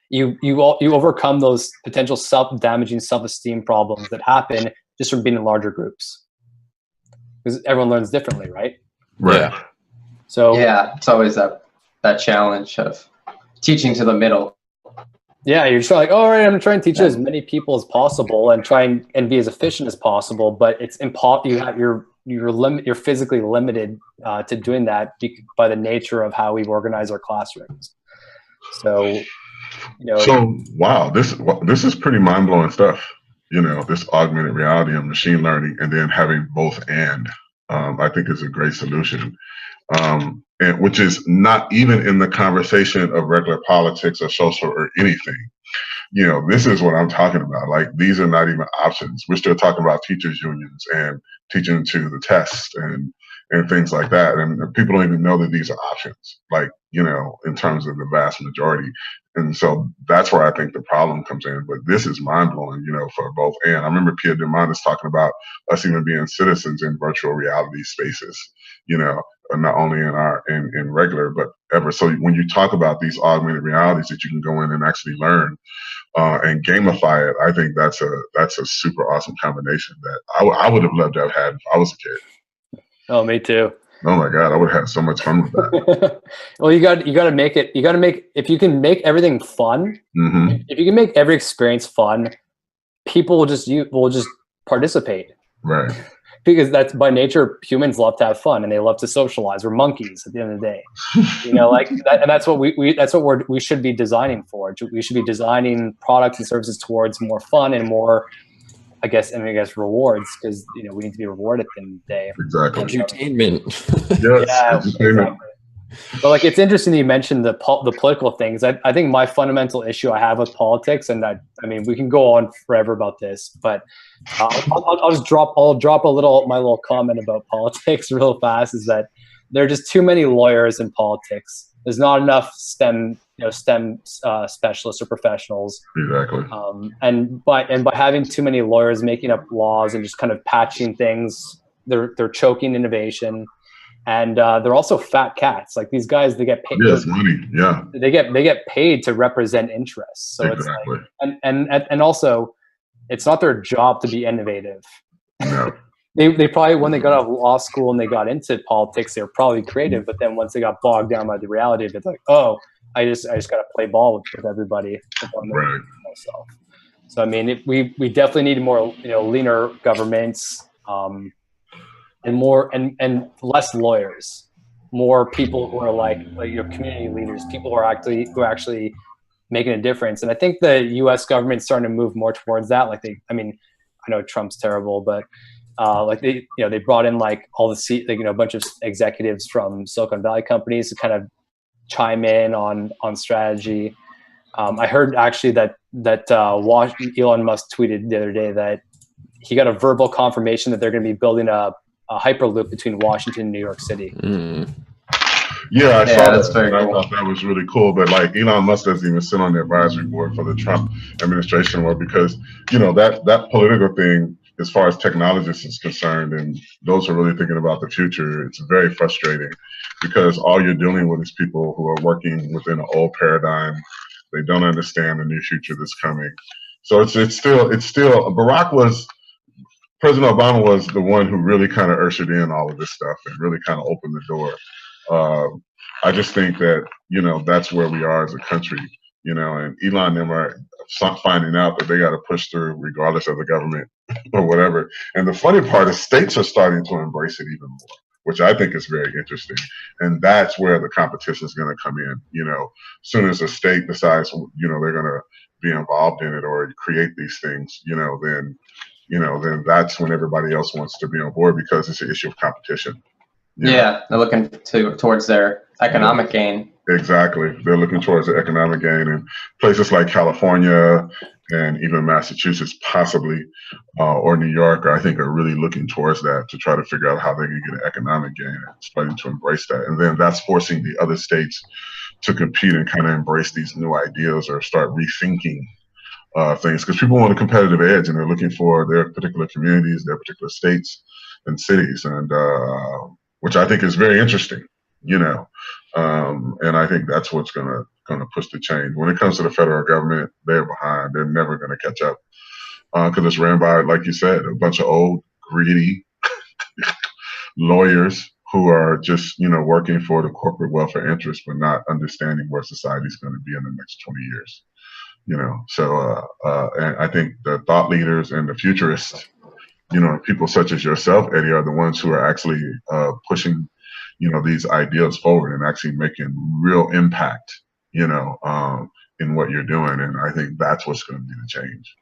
you overcome those potential self-damaging self-esteem problems that happen just from being in larger groups, because everyone learns differently, right? Right. So yeah, it's always that challenge of teaching to the middle. Yeah, you're just like, all right, I'm gonna try and teach as many people as possible and try and be as efficient as possible, but it's impossible. You're physically limited to doing that by the nature of how we organize our classrooms. So, you know. So wow, this is pretty mind blowing stuff. you know, this augmented reality and machine learning, and then having both and, I think is a great solution. And which is not even in the conversation of regular politics or social or anything. You know, this is what I'm talking about. Like, these are not even options. We're still talking about teachers unions and teaching to the test and things like that. And people don't even know that these are options, like, you know, in terms of the vast majority. And so that's where I think the problem comes in. But this is mind blowing, you know, for both. And I remember Pia Diamandis talking about us even being citizens in virtual reality spaces, you know, not only in regular, but ever. So when you talk about these augmented realities that you can go in and actually learn, and gamify it, I think that's a super awesome combination that I would have loved to have had if I was a kid. Oh, me too. Oh my God, I would have had so much fun with that. Well, you got to make it. You got to make, if you can make everything fun. Mm-hmm. If you can make every experience fun, people will just participate. Right. Because that's by nature, humans love to have fun and they love to socialize. We're monkeys at the end of the day, you know, like that, and that's what we should be designing for. We should be designing products and services towards more fun and more, I guess rewards, because, you know, we need to be rewarded at the end of the day. Exactly. Entertainment. Yes, yeah, entertainment. exactly. But like, it's interesting that you mentioned the political things. I think my fundamental issue I have with politics, and I mean, we can go on forever about this, but I'll just drop my little comment about politics real fast. Is that there are just too many lawyers in politics. There's not enough STEM specialists or professionals. Exactly. And by having too many lawyers making up laws and just kind of patching things, they're choking innovation. And they're also fat cats. Like, these guys, they get paid. Yes, money. Yeah. They get paid to represent interests. So exactly. It's like, and also, it's not their job to be innovative. No. They probably, when they got out of law school and they got into politics, they were probably creative. But then once they got bogged down by the reality of it, like, oh, I just got to play ball with everybody. Right. Myself. So I mean, we definitely need more, you know, leaner governments. And more and less lawyers, more people who are like your community leaders, people who are actually making a difference. And I think the U.S. government's starting to move more towards that. Like, I know Trump's terrible, but like they brought in like all the a bunch of executives from Silicon Valley companies to kind of chime in on strategy. I heard actually that Elon Musk tweeted the other day that he got a verbal confirmation that they're going to be building a hyperloop between Washington and New York City. Yeah, I saw that's that. very I cool. thought that was really cool. But like, Elon Musk doesn't even sit on the advisory board for the Trump administration, or because, you know, that political thing, as far as technologists is concerned, and those who are really thinking about the future, it's very frustrating because all you're dealing with is people who are working within an old paradigm. They don't understand the new future that's coming. So it's still President Obama was the one who really kind of ushered in all of this stuff and really kind of opened the door. I just think that, you know, that's where we are as a country, you know, and Elon and them are finding out that they got to push through regardless of the government or whatever. And the funny part is states are starting to embrace it even more, which I think is very interesting. And that's where the competition is going to come in. You know, as soon as a state decides, you know, they're going to be involved in it or create these things, then that's when everybody else wants to be on board because it's an issue of competition. Yeah, they're looking towards their economic gain. Exactly. They're looking towards the economic gain, and places like California and even Massachusetts possibly, or New York, I think are really looking towards that to try to figure out how they can get an economic gain and starting to embrace that. And then that's forcing the other states to compete and kind of embrace these new ideas or start rethinking things, because people want a competitive edge and they're looking for their particular communities, their particular states and cities, and which I think is very interesting, and I think that's what's gonna push the change. When it comes to the federal government, they're behind. They're never gonna catch up because it's ran by, like you said, a bunch of old, greedy lawyers who are just working for the corporate welfare interest, but not understanding where society's going to be in the next 20 years. And I think the thought leaders and the futurists, people such as yourself, Eddie, are the ones who are actually pushing, these ideas forward and actually making real impact, in what you're doing. And I think that's what's going to be the change.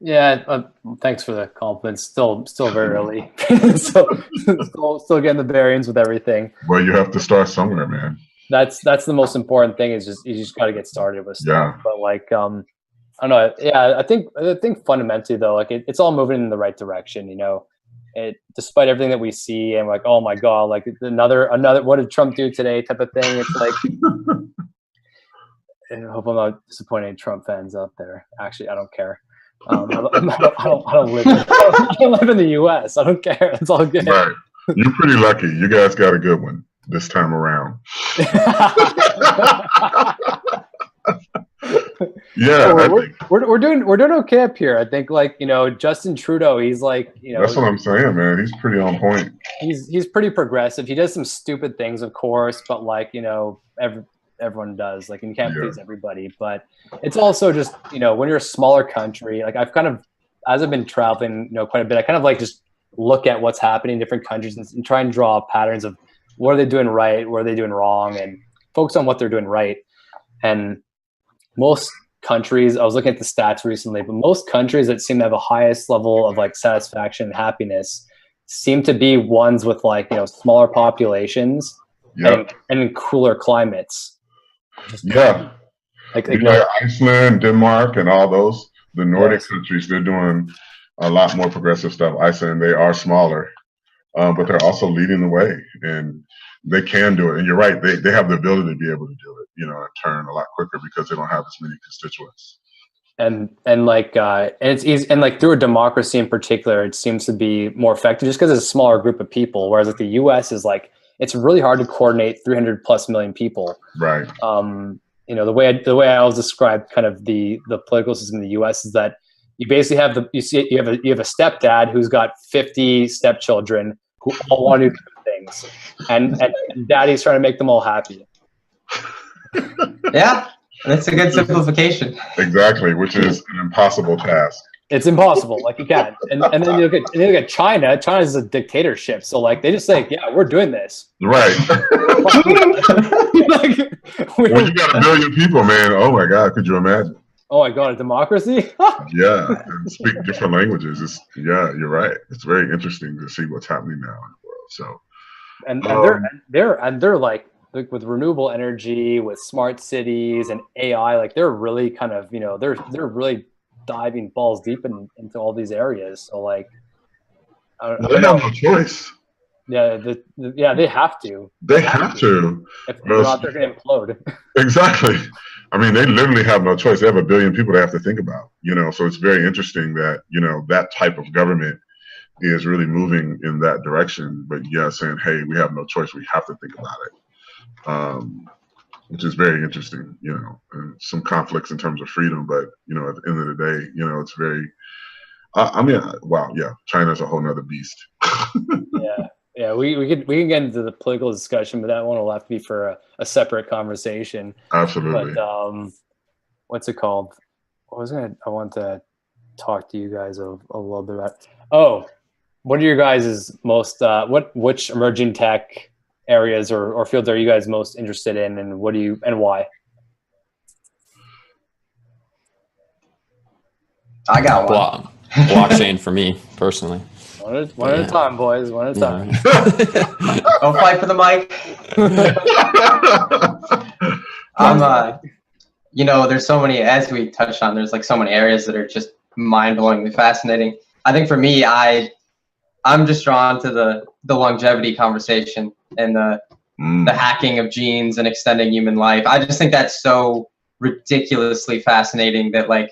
Yeah, thanks for the compliments. Still very early. still getting the bearings with everything. Well, you have to start somewhere, man. That's the most important thing, is just you just got to get started with stuff. Yeah. But like, I don't know. Yeah, I think fundamentally though, like it's all moving in the right direction. You know, despite everything that we see and like, oh my god, like another what did Trump do today type of thing. It's like. I hope I'm not disappointing Trump fans out there. Actually, I don't care. I don't live in the U.S. I don't care. It's all good. Right. You're pretty lucky. You guys got a good one this time around. Yeah, so we're doing okay up here. I think, like, you know, Justin Trudeau. He's like, you know, that's what I'm saying, man. He's pretty on point. He's pretty progressive. He does some stupid things, of course, but like, you know, everyone does, like, and you can't please everybody. But it's also just, you know, when you're a smaller country, like I've kind of, as I've been traveling, you know, quite a bit, I kind of like just look at what's happening in different countries and try and draw patterns of what are they doing right, what are they doing wrong, and focus on what they're doing right. And most countries, I was looking at the stats recently, but most countries that seem to have a highest level of like satisfaction and happiness seem to be ones with, like, you know, smaller populations and cooler climates. Yeah. Like Iceland, Denmark, and all those, the Nordic countries, they're doing a lot more progressive stuff. Iceland, they are smaller, but they're also leading the way, and they can do it. And you're right, they have the ability to be able to do it, you know, and turn a lot quicker because they don't have as many constituents. And like and it's easy, and like through a democracy in particular, it seems to be more effective just because it's a smaller group of people. Whereas like the U.S. is like, it's really hard to coordinate 300+ million people. Right. You know, the way I always describe kind of the political system in the U.S. is that you basically have you have a stepdad who's got 50 stepchildren who all want to do things, and daddy's trying to make them all happy. Yeah, that's a good simplification. Exactly, which is an impossible task. It's impossible. Like, you can't. And then you look at China. China's a dictatorship. So like they just say, yeah, we're doing this. Right. Like, when you got 1 billion people, man, oh my God, could you imagine? Oh my God, a democracy? Yeah, and speak different languages. Yeah, you're right. It's very interesting to see what's happening now in the world. So, and they're like with renewable energy, with smart cities and AI, like they're really kind of, you know, they're really diving balls deep into all these areas. So like, they have no choice. Yeah, they have to. They have to. If not, they're going to implode. Exactly. I mean, they literally have no choice. They have 1 billion people they have to think about, you know, so it's very interesting that, you know, that type of government is really moving in that direction. But yeah, saying, hey, we have no choice. We have to think about it. Which is very interesting, you know, and some conflicts in terms of freedom. But, you know, at the end of the day, you know, it's very, I mean, wow, yeah, China's a whole nother beast. Yeah, we can get into the political discussion, but that one will have to be for a separate conversation. Absolutely. But what's it called? I want to talk to you guys a little bit about. Oh, what are your guys' most which emerging tech areas or fields are you guys most interested in, and why? I got one. Blockchain for me personally. One at a time, boys. One at a time. Don't fight for the mic. You know, there's so many, as we touched on, there's like so many areas that are just mind-blowingly fascinating. I think for me, I'm just drawn to the longevity conversation and the hacking of genes and extending human life. I just think that's so ridiculously fascinating that, like,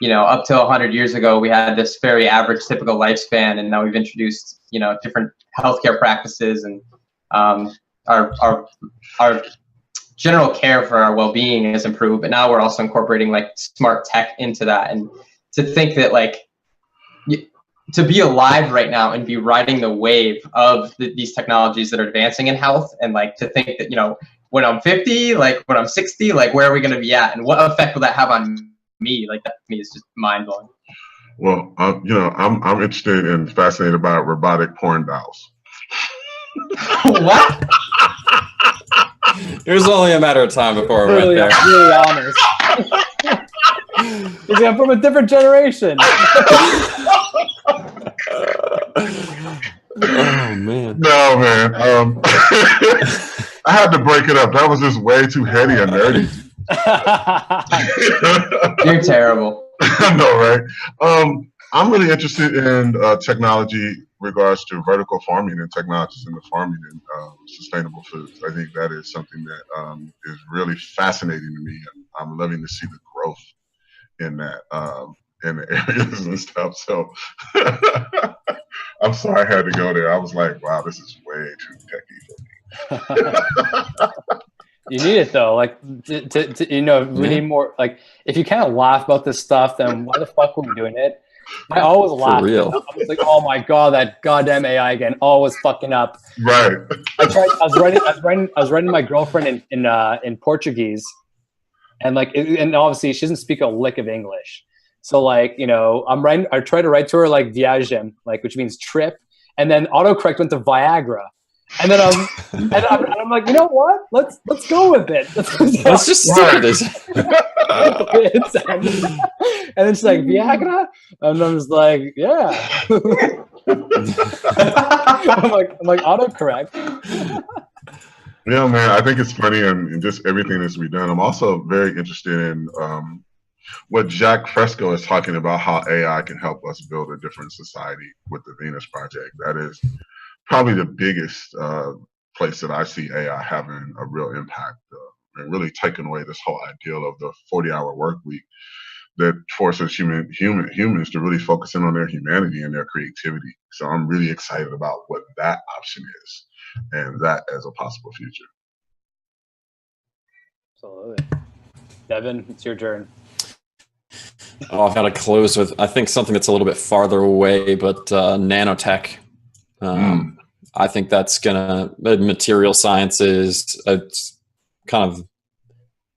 you know, up to 100 years ago, we had this very average, typical lifespan, and now we've introduced, you know, different healthcare practices, and our general care for our well-being has improved. But now we're also incorporating like smart tech into that, and to think that like to be alive right now and be riding the wave of these technologies that are advancing in health, and like to think that, you know, when I'm 50, like when I'm 60, like where are we going to be at, and what effect will that have on me? Like, that to me is just mind blowing. Well, you know, I'm interested and fascinated about robotic porn dolls. What? It was only a matter of time before we went there. Really honest. Because I'm from a different generation. Oh man. No, man. I had to break it up. That was just way too heady and nerdy. You're terrible. I know, right? I'm really interested in technology regards to vertical farming and technologies in the farming and sustainable foods. I think that is something that is really fascinating to me. And I'm loving to see the growth in that in the areas and stuff. So I'm sorry I had to go there. I was like, wow, this is way too techy for me. You need it though, like to we need more. Like if you kind of laugh about this stuff, then why the fuck are we doing it? I always laugh. Real. I was like, oh my god, that goddamn AI again, always fucking up. Right. I was writing my girlfriend in Portuguese, and and obviously she doesn't speak a lick of English. So like I try to write to her like viagem, like which means trip, and then autocorrect went to Viagra. And then I'm like, you know what? Let's go with it. Let's just stick with this. And then she's like, Viagra? And I'm just like, yeah. I'm like autocorrect. Yeah, man, I think it's funny and just everything that's been done. I'm also very interested in what Jack Fresco is talking about, how AI can help us build a different society with the Venus Project. That is probably the biggest place that I see AI having a real impact and really taking away this whole ideal of the 40-hour work week that forces humans to really focus in on their humanity and their creativity. So I'm really excited about what that option is and that as a possible future. Absolutely. Devin, it's your turn. Oh, I've got to close with, I think, something that's a little bit farther away, but nanotech. I think that's gonna, material sciences, it's kind of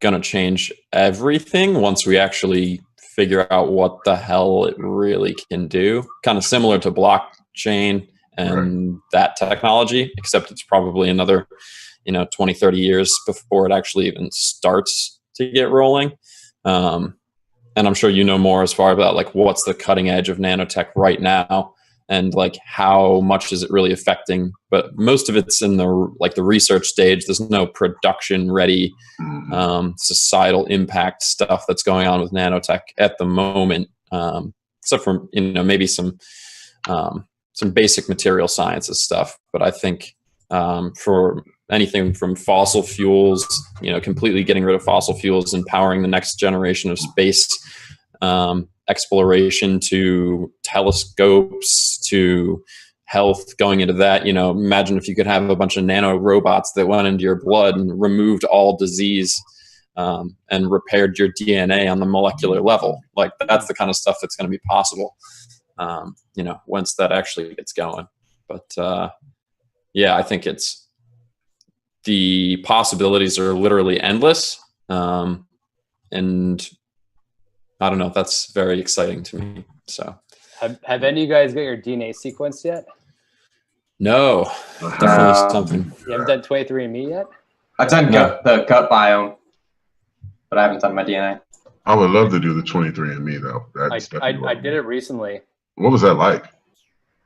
gonna change everything once we actually figure out what the hell it really can do. Kind of similar to blockchain and that technology, except it's probably another 20, 30 years before it actually even starts to get rolling. And I'm sure you know more as far about like what's the cutting edge of nanotech right now and like how much is it really affecting, but most of it's in the research stage. There's no production ready societal impact stuff that's going on with nanotech at the moment, except for maybe some basic material sciences stuff. But I think for anything from fossil fuels, completely getting rid of fossil fuels and powering the next generation of space exploration, to telescopes, to health, going into that, imagine if you could have a bunch of nano robots that went into your blood and removed all disease and repaired your DNA on the molecular level. Like that's the kind of stuff that's going to be possible, once that actually gets going. But yeah, I think the possibilities are literally endless. And I don't know, that's very exciting to me. So have any of you guys got your DNA sequenced yet? No, definitely something. You haven't done 23andMe yet? I've done the gut biome, but I haven't done my DNA. I would love to do the 23andMe though. I did it recently. What was that like?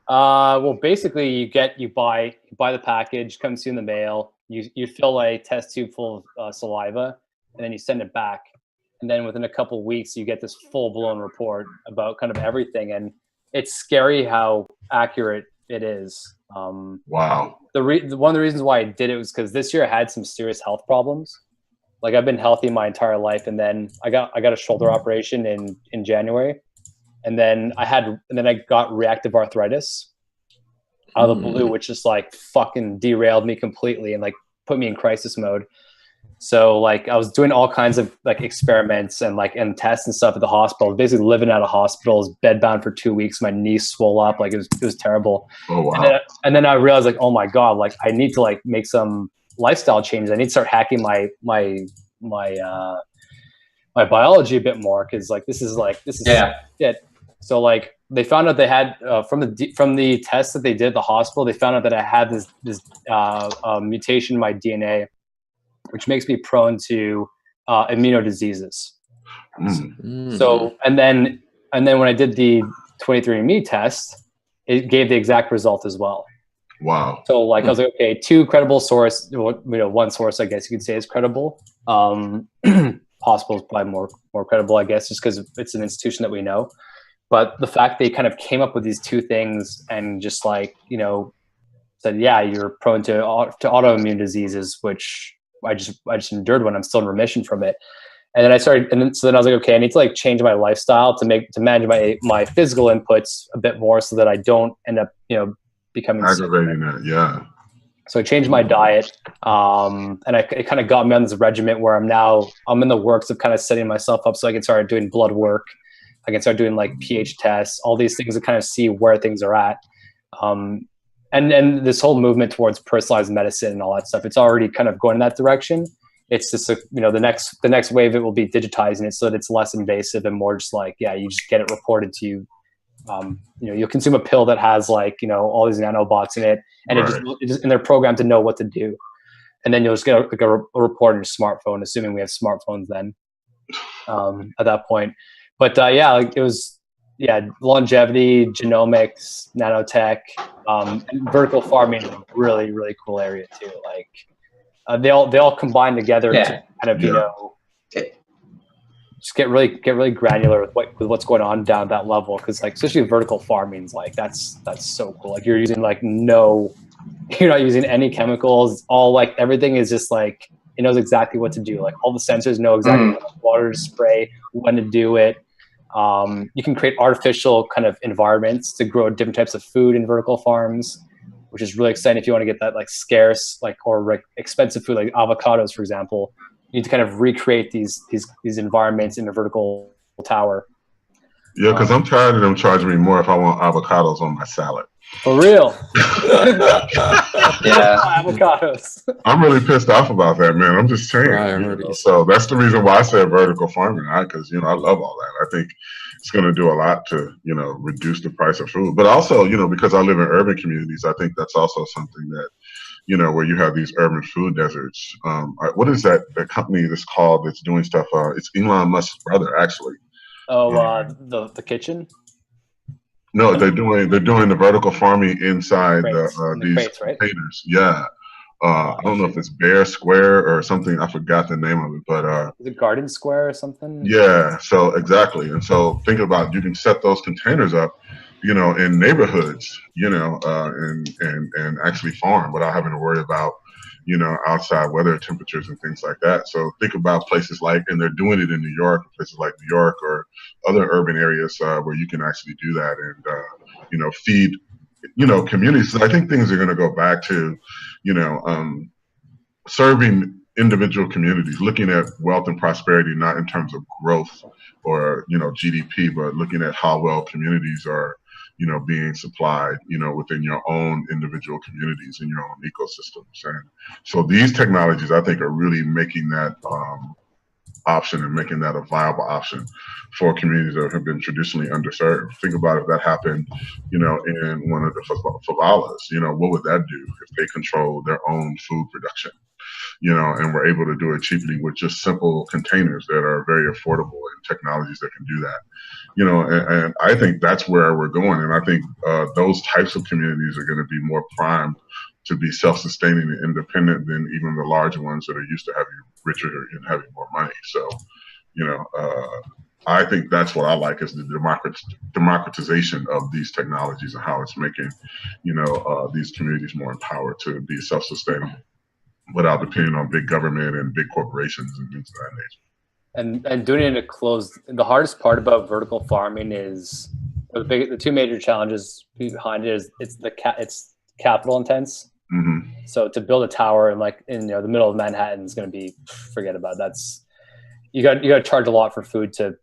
Well, basically you buy the package, comes to you in the mail. You fill a test tube full of saliva, and then you send it back. And then within a couple of weeks, you get this full-blown report about kind of everything. And it's scary how accurate it is. Wow. One of the reasons why I did it was because this year I had some serious health problems. Like I've been healthy my entire life, and then I got a shoulder operation in January, and then I got reactive arthritis out of the blue, which just like fucking derailed me completely and like put me in crisis mode. So like I was doing all kinds of like experiments and tests and stuff at the hospital, basically living out of hospitals, bedbound for 2 weeks. My knees swole up. Like it was terrible. Oh, wow. And then I realized like, oh my God, like I need to like make some lifestyle changes. I need to start hacking my biology a bit more. Cause like, this is shit. So like they found out they had, from the tests that they did at the hospital, they found out that I had this mutation in my DNA, which makes me prone to immunodiseases. So, and then when I did the 23andMe test, it gave the exact result as well. Wow. So like, I was like, okay, two credible source, one source, I guess you could say is credible. Possible is probably more credible, I guess, just because it's an institution that we know. But the fact they kind of came up with these two things and just like, said, yeah, you're prone to autoimmune diseases, which I just endured when I'm still in remission from it. And then so then I was like, okay, I need to like change my lifestyle to manage my physical inputs a bit more so that I don't end up, becoming aggravating that. Yeah. So I changed my diet, and it kind of got me on this regimen where I'm in the works of kind of setting myself up so I can start doing blood work. I can start doing like pH tests, all these things to kind of see where things are at. And this whole movement towards personalized medicine and all that stuff, it's already kind of going in that direction. It's just, the next wave, it will be digitizing it so that it's less invasive and more just like, yeah, you just get it reported to you. You'll consume a pill that has like, all these nanobots in it, and and they're programmed to know what to do. And then you'll just get a report on your smartphone, assuming we have smartphones then, at that point. But it was, longevity, genomics, nanotech, and vertical farming is a really, really cool area too. Like they all combine together to kind of, just get really granular with what's going on down at that level. Cause like, especially vertical farming, like that's so cool. Like you're using like you're not using any chemicals. All like everything is just like, it knows exactly what to do. Like all the sensors know exactly what water to spray, when to do it. You can create artificial kind of environments to grow different types of food in vertical farms, which is really exciting if you want to get that like scarce, or expensive food, like avocados, for example. You need to kind of recreate these environments in a vertical tower. Yeah, because I'm tired of them charging me more if I want avocados on my salad. For real. Yeah. Avocados. I'm really pissed off about that, man. I'm just saying. So that's the reason why I said vertical farming, because I love all that. I think it's going to do a lot to reduce the price of food, but also because I live in urban communities, I think that's also something that where you have these urban food deserts. What is that company that's called that's doing stuff? It's Elon Musk's brother, actually. Oh, the kitchen. No, they're doing the vertical farming inside these crates, right? containers. Yeah. I don't know if it's Bear Square or something. I forgot the name of it, but is it Garden Square or something? Yeah. So exactly, and so think about, you can set those containers up, in neighborhoods, and actually farm without having to worry about, outside weather temperatures and things like that. So think about places like, and they're doing it in New York, places like New York or other urban areas where you can actually do that and, feed, communities. So I think things are going to go back to, serving individual communities, looking at wealth and prosperity, not in terms of growth or, GDP, but looking at how well communities are, being supplied, within your own individual communities and your own ecosystems. And so these technologies, I think, are really making that option and making that a viable option for communities that have been traditionally underserved. Think about if that happened, in one of the favelas, what would that do if they control their own food production? And we're able to do it cheaply with just simple containers that are very affordable and technologies that can do that. And I think that's where we're going. And I think those types of communities are going to be more primed to be self-sustaining and independent than even the larger ones that are used to having richer and having more money. So, I think that's what I like, is the democratization of these technologies and how it's making, these communities more empowered to be self-sustaining without depending on big government and big corporations and things of that nature. And doing it in a closed. The hardest part about vertical farming is the two major challenges behind it is it's capital intense. Mm-hmm. So to build a tower in the middle of Manhattan is going to be, forget about it. That's you got to charge a lot for food to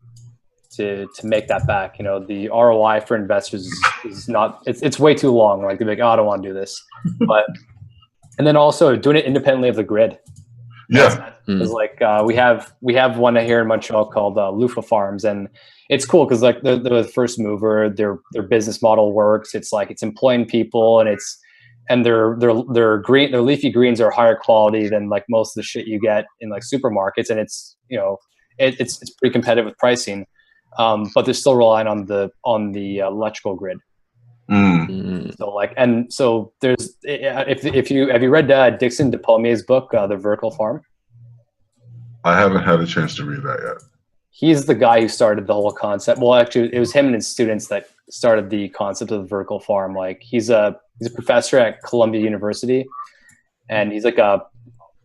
make that back. The ROI for investors is not. It's way too long. Like they're like, oh, I don't want to do this, but. And then also doing it independently of the grid. Yeah, because we have one here in Montreal called Loofah Farms, and it's cool because like they're the first mover. Their business model works. It's like it's employing people, and their leafy greens are higher quality than like most of the shit you get in like supermarkets, and it's it's pretty competitive with pricing, but they're still relying on the electrical grid. So like, and so there's, if you have you read Dixon DePaulmier's book, The Vertical Farm? I haven't had a chance to read that yet. He's the guy who started the whole concept. Well, actually, it was him and his students that started the concept of the vertical farm. Like, he's a professor at Columbia University, and he's like I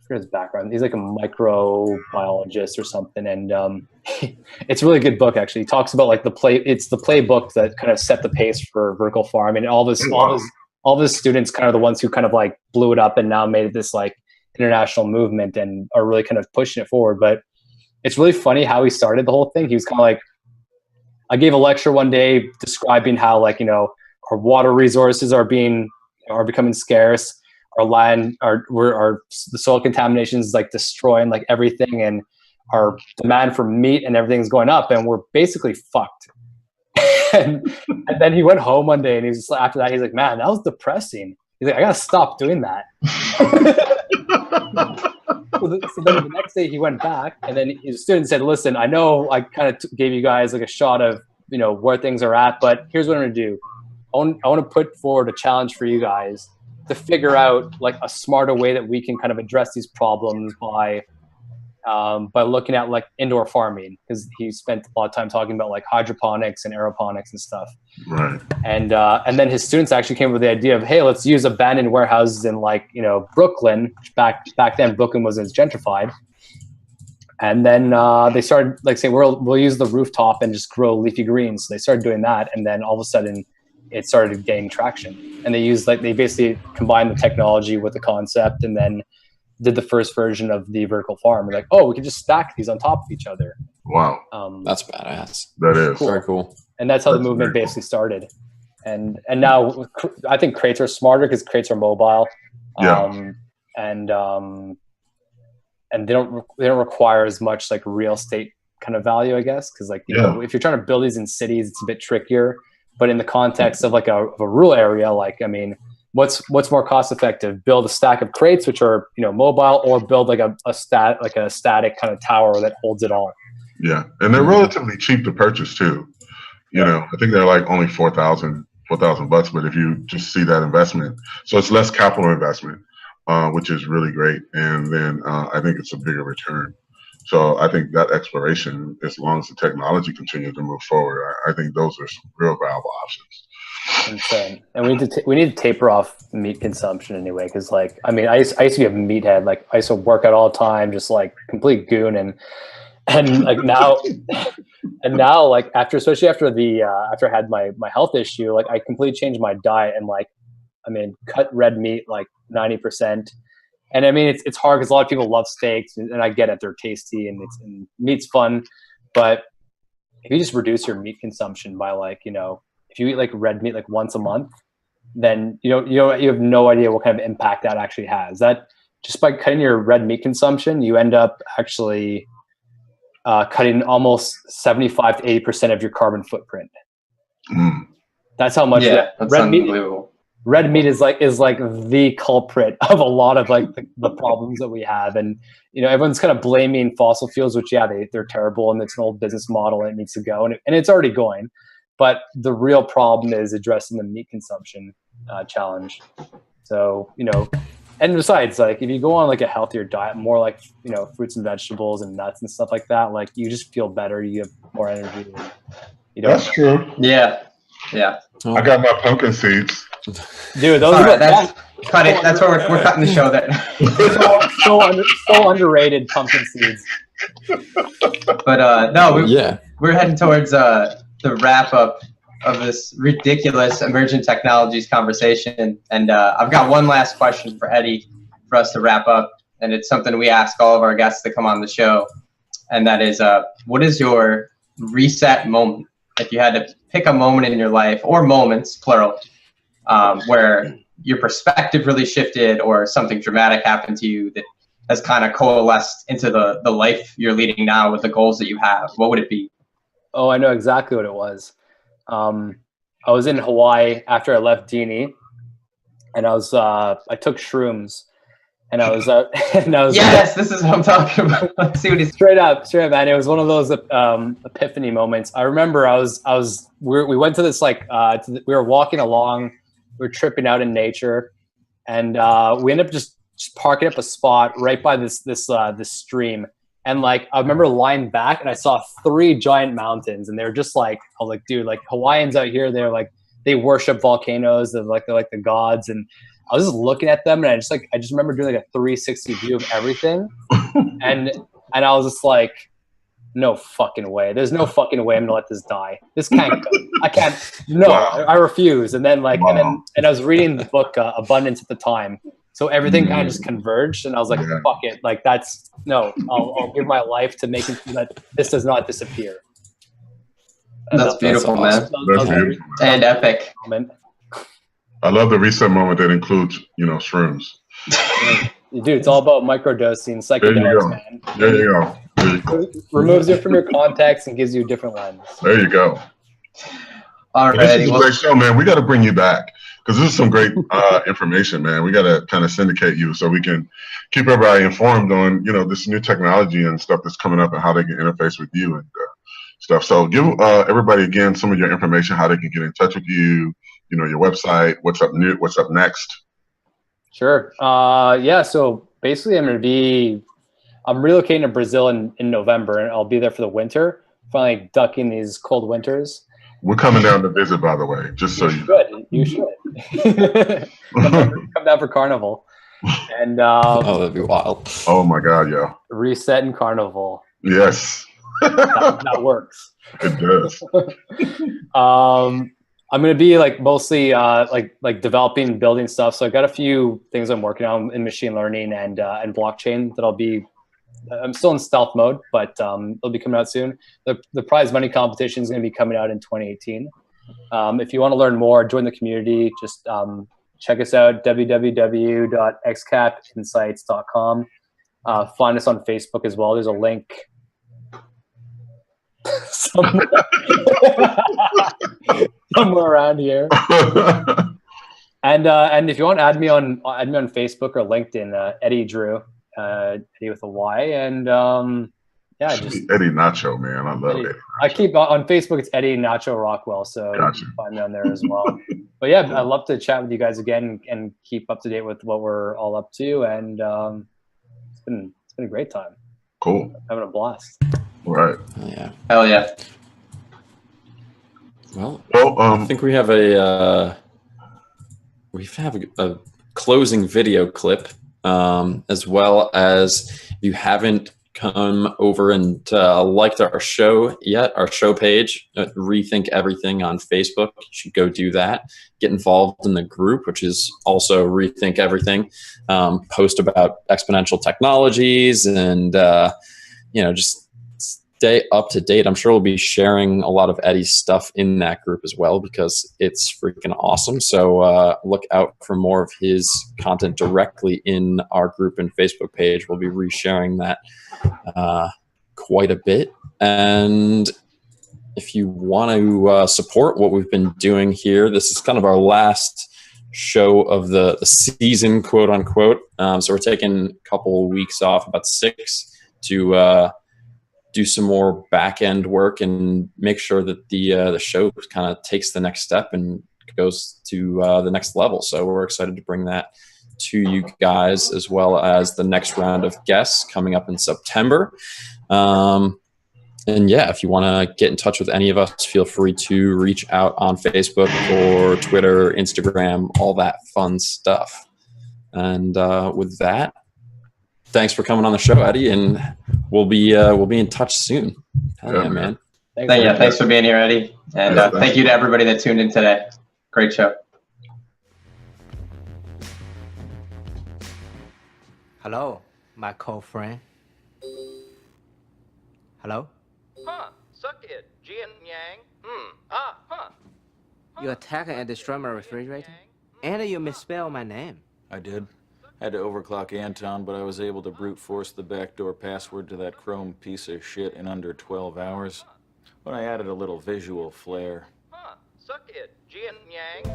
forget his background. He's like a microbiologist or something, and it's a really good book. Actually, he talks about like it's the playbook that kind of set the pace for vertical farming, and all of his students kind of the ones who kind of like blew it up and now made it this like international movement and are really kind of pushing it forward. But it's really funny how he started the whole thing. He was kind of like, I gave a lecture one day describing how, like, our water resources are becoming scarce. Our land, the soil contamination is like destroying like everything, and our demand for meat and everything's going up, and we're basically fucked. and then he went home one day, and he's just, after that, he's like, man, that was depressing. He's like, I gotta stop doing that. So then the next day he went back, and then his student said, listen, I know I kind of gave you guys like a shot of, where things are at, but here's what I'm going to do. I want to put forward a challenge for you guys to figure out like a smarter way that we can kind of address these problems by looking at like indoor farming, because he spent a lot of time talking about like hydroponics and aeroponics and stuff. Right. And then his students actually came up with the idea of, hey, let's use abandoned warehouses in like, Brooklyn. Back then Brooklyn wasn't gentrified. And then they started like saying, we'll use the rooftop and just grow leafy greens. So they started doing that, and then all of a sudden it started gaining traction. And they basically combined the technology with the concept, and then did the first version of the vertical farm. We're like, oh, we can just stack these on top of each other. Wow. That's badass. That is cool. Very cool. And that's how the movement basically started. And now I think crates are smarter because crates are mobile. Yeah. And they don't require as much like real estate kind of value, I guess, because like if you're trying to build these in cities, it's a bit trickier. But in the context of like a rural area, like, I mean, what's more cost effective? Build a stack of crates which are mobile, or build like a static kind of tower that holds it all. Yeah, and they're relatively cheap to purchase too. I think they're like only $4,000 bucks. But if you just see that investment, so it's less capital investment, which is really great. And then I think it's a bigger return. So I think that exploration, as long as the technology continues to move forward, I think those are some real valuable options. Insane. And we need to taper off meat consumption anyway, because like, I mean, I used to be a meathead. Like, I used to work out all the time, just like complete goon, and like now like especially after I had my health issue, like I completely changed my diet, and like, I mean, cut red meat like 90%. And I mean, it's hard because a lot of people love steaks, and I get it, they're tasty, and meat's fun. But if you just reduce your meat consumption by like, if you eat like red meat like once a month, then you have no idea what kind of impact that actually has. That just by cutting your red meat consumption, you end up actually cutting almost 75 to 80% of your carbon footprint. That's how much. Yeah, that's unbelievable. Red meat is like the culprit of a lot of like the problems that we have. And everyone's kind of blaming fossil fuels, which they're terrible, and it's an old business model and it needs to go, and it's already going. But the real problem is addressing the meat consumption challenge. So and besides, like, if you go on like a healthier diet, more like fruits and vegetables and nuts and stuff like that, like, you just feel better, you have more energy. That's true. Yeah. I got my pumpkin seeds. Dude, those cut it. That's where we're cutting the show. That so underrated pumpkin seeds. But we're heading towards the wrap up of this ridiculous emergent technologies conversation, and I've got one last question for Eddy for us to wrap up, and it's something we ask all of our guests to come on the show, and that is, what is your reset moment? If you had to pick a moment in your life, or moments, plural, where your perspective really shifted, or something dramatic happened to you that has kind of coalesced into the life you're leading now with the goals that you have, what would it be? Oh, I know exactly what it was. I was in Hawaii after I left Dini, and I took shrooms, and I was and I was Yes, this is what I'm talking about. Let's see what he's straight up, man. It was one of those epiphany moments. I remember we went to this we were walking along, we were tripping out in nature, and we ended up just parking up a spot right by this stream. And like I remember lying back, and I saw 3 giant mountains, and they were just like, I was like, dude, like Hawaiians out here, they're like, they worship volcanoes, they're like the gods, and I was just looking at them, and I just remember doing like a 360 view of everything, and I was just like, no fucking way. There's no fucking way I'm gonna let this die. This can't go. I can't. No, Wow. I refuse. And then like, Wow. and I was reading the book Abundance at the time, so everything kind of just converged, and I was like, Yeah. fuck it. Like that's no. I'll give my life to making sure that this does not disappear. And That's beautiful, man. That's beautiful. And epic. Moment. I love the reset moment that includes, shrooms. Dude, it's all about microdosing, There you psychedelics, go. man. There you go. There you go. Removes you from your context and gives you a different lens. There you go. All This right. is a great show, man. We got to bring you back because this is some great information, man. We got to kind of syndicate you so we can keep everybody informed on, this new technology and stuff that's coming up and how they can interface with you and stuff. So give everybody again some of your information, how they can get in touch with you, your website, what's up next. Sure. Yeah. So basically, I'm relocating to Brazil in November, and I'll be there for the winter. Finally ducking these cold winters. We're coming down to visit, by the way, just so you know. You should. Come down for Carnival. And Oh, that'd be wild. Oh my God, yeah. reset in Carnival. Yes. That works. It does. I'm gonna be like mostly like developing, building stuff. So I got a few things I'm working on in machine learning and blockchain that I'm still in stealth mode, but it'll be coming out soon. The prize money competition is going to be coming out in 2018. If you want to learn more, join the community. Just check us out, www.xcapinsights.com. Find us on Facebook as well. There's a link somewhere around here. And if you want to add me on Facebook or LinkedIn, Eddy Drew, Eddy with a Y, and yeah, just Eddy Nacho, man. I love Eddy. I keep on Facebook. It's Eddy Nacho Rockwell, so Gotcha. you can find me on there as well. But yeah, I'd love to chat with you guys again and keep up to date with what we're all up to. And it's been a great time. Cool. Having a blast. All right. Yeah. Hell yeah. Well, Well, I think we have a closing video clip, as well as if you haven't come over and liked our show yet, our show page, Rethink Everything on Facebook. You should go do that. Get involved in the group, which is also Rethink Everything. Post about exponential technologies and just stay up to date. I'm sure we'll be sharing a lot of Eddy's stuff in that group as well because it's freaking awesome. So look out for more of his content directly in our group and Facebook page. We'll be resharing that quite a bit. And if you want to support what we've been doing here, this is kind of our last show of the season, quote unquote. So we're taking a couple of weeks off, about 6, to do some more back end work and make sure that the show kind of takes the next step and goes to the next level. So we're excited to bring that to you guys, as well as the next round of guests coming up in September. And yeah, if you want to get in touch with any of us, feel free to reach out on Facebook or Twitter, Instagram, all that fun stuff. And with that, thanks for coming on the show, Eddy, and we'll be in touch soon. Hell yeah, man. Thanks for being here, Eddy, and thank you to everybody that tuned in today. Great show. Hello, my co-friend. Hello? Huh, suck it, Jian Yang. You attack and destroy my refrigerator? And you misspell my name. I did. Had to overclock Anton, but I was able to brute force the backdoor password to that Chrome piece of shit in under 12 hours. But I added a little visual flair. Huh, suck it, Jian Yang.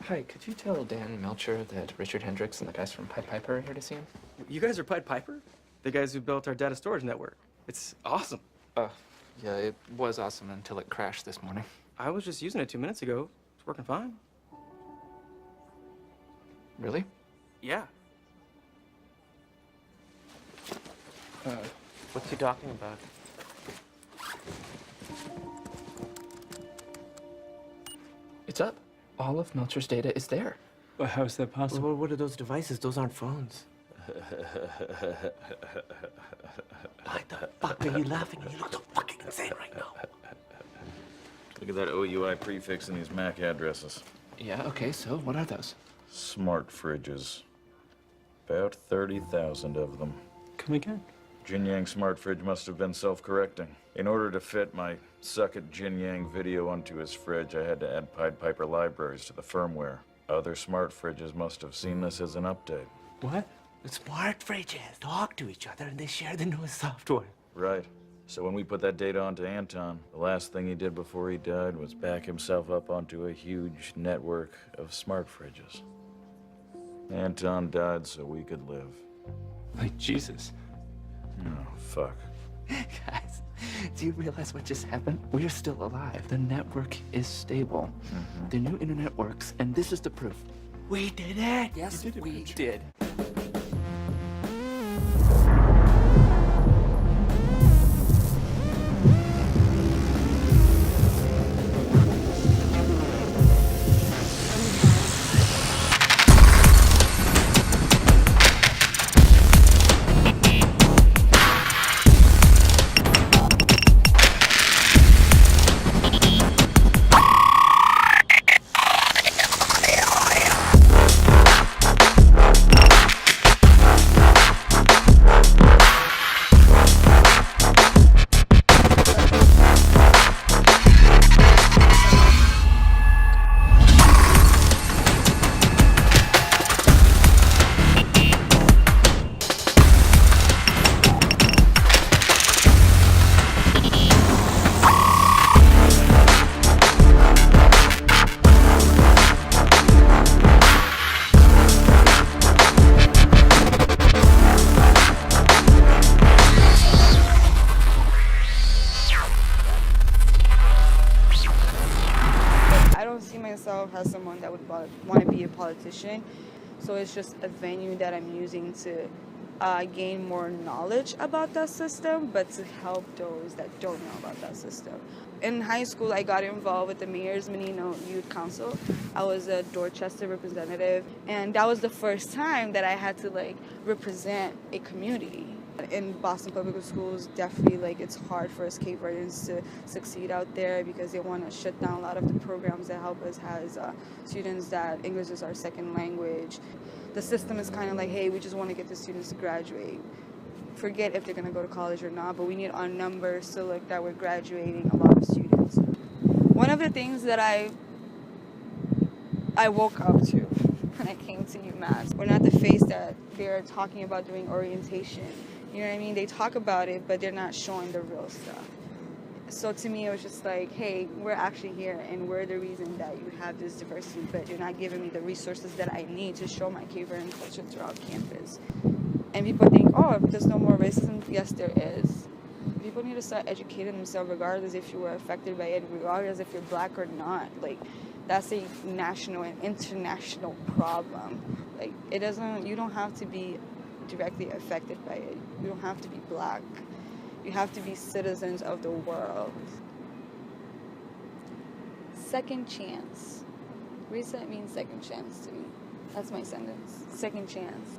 Hi, could you tell Dan Melcher that Richard Hendricks and the guys from Pied Piper are here to see him? You guys are Pied Piper? The guys who built our data storage network. It's awesome. Yeah, it was awesome until it crashed this morning. I was just using it 2 minutes ago. It's working fine. Really? Yeah. What's he talking about? It's up. All of Melcher's data is there. Well, how is that possible? Well, what are those devices? Those aren't phones. Why the fuck are you laughing? You look so fucking insane right now. Look at that OUI prefix in these MAC addresses. Yeah, okay, so what are those? Smart fridges. About 30,000 of them. Come again? Jin Yang smart fridge must have been self-correcting. In order to fit my Suck at Jin Yang video onto his fridge, I had to add Pied Piper libraries to the firmware. Other smart fridges must have seen this as an update. What? The smart fridges talk to each other and they share the newest software. Right. So when we put that data onto Anton, the last thing he did before he died was back himself up onto a huge network of smart fridges. Anton died so we could live. Like Jesus. Oh, fuck. Guys, do you realize what just happened? We're still alive. The network is stable. The new internet works, and this is the proof. We did it! Yes, we did. As someone that would want to be a politician, so it's just a venue that I'm using to gain more knowledge about that system, but to help those that don't know about that system. In high school, I got involved with the Mayor's Menino Youth Council. I was a Dorchester representative, and that was the first time that I had to represent a community. In Boston Public Schools, definitely it's hard for us Cape Verdeans to succeed out there because they want to shut down a lot of the programs that help us as students that English is our second language. The system is kind of like, hey, we just want to get the students to graduate. Forget if they're going to go to college or not, but we need our numbers to look that we're graduating a lot of students. One of the things that I woke up to when I came to UMass, we're not the face that they're talking about doing orientation. You know what I mean? They talk about it, but they're not showing the real stuff. So to me, it was just like, hey, we're actually here, and we're the reason that you have this diversity, but you're not giving me the resources that I need to show my Cape Verdean culture throughout campus. And people think, oh, there's no more racism. Yes, there is. People need to start educating themselves regardless if you were affected by it, regardless if you're black or not. That's a national and international problem. You don't have to be directly affected by it. You don't have to be black. You have to be citizens of the world. Second chance. Reset means second chance to me. That's my sentence. Second chance.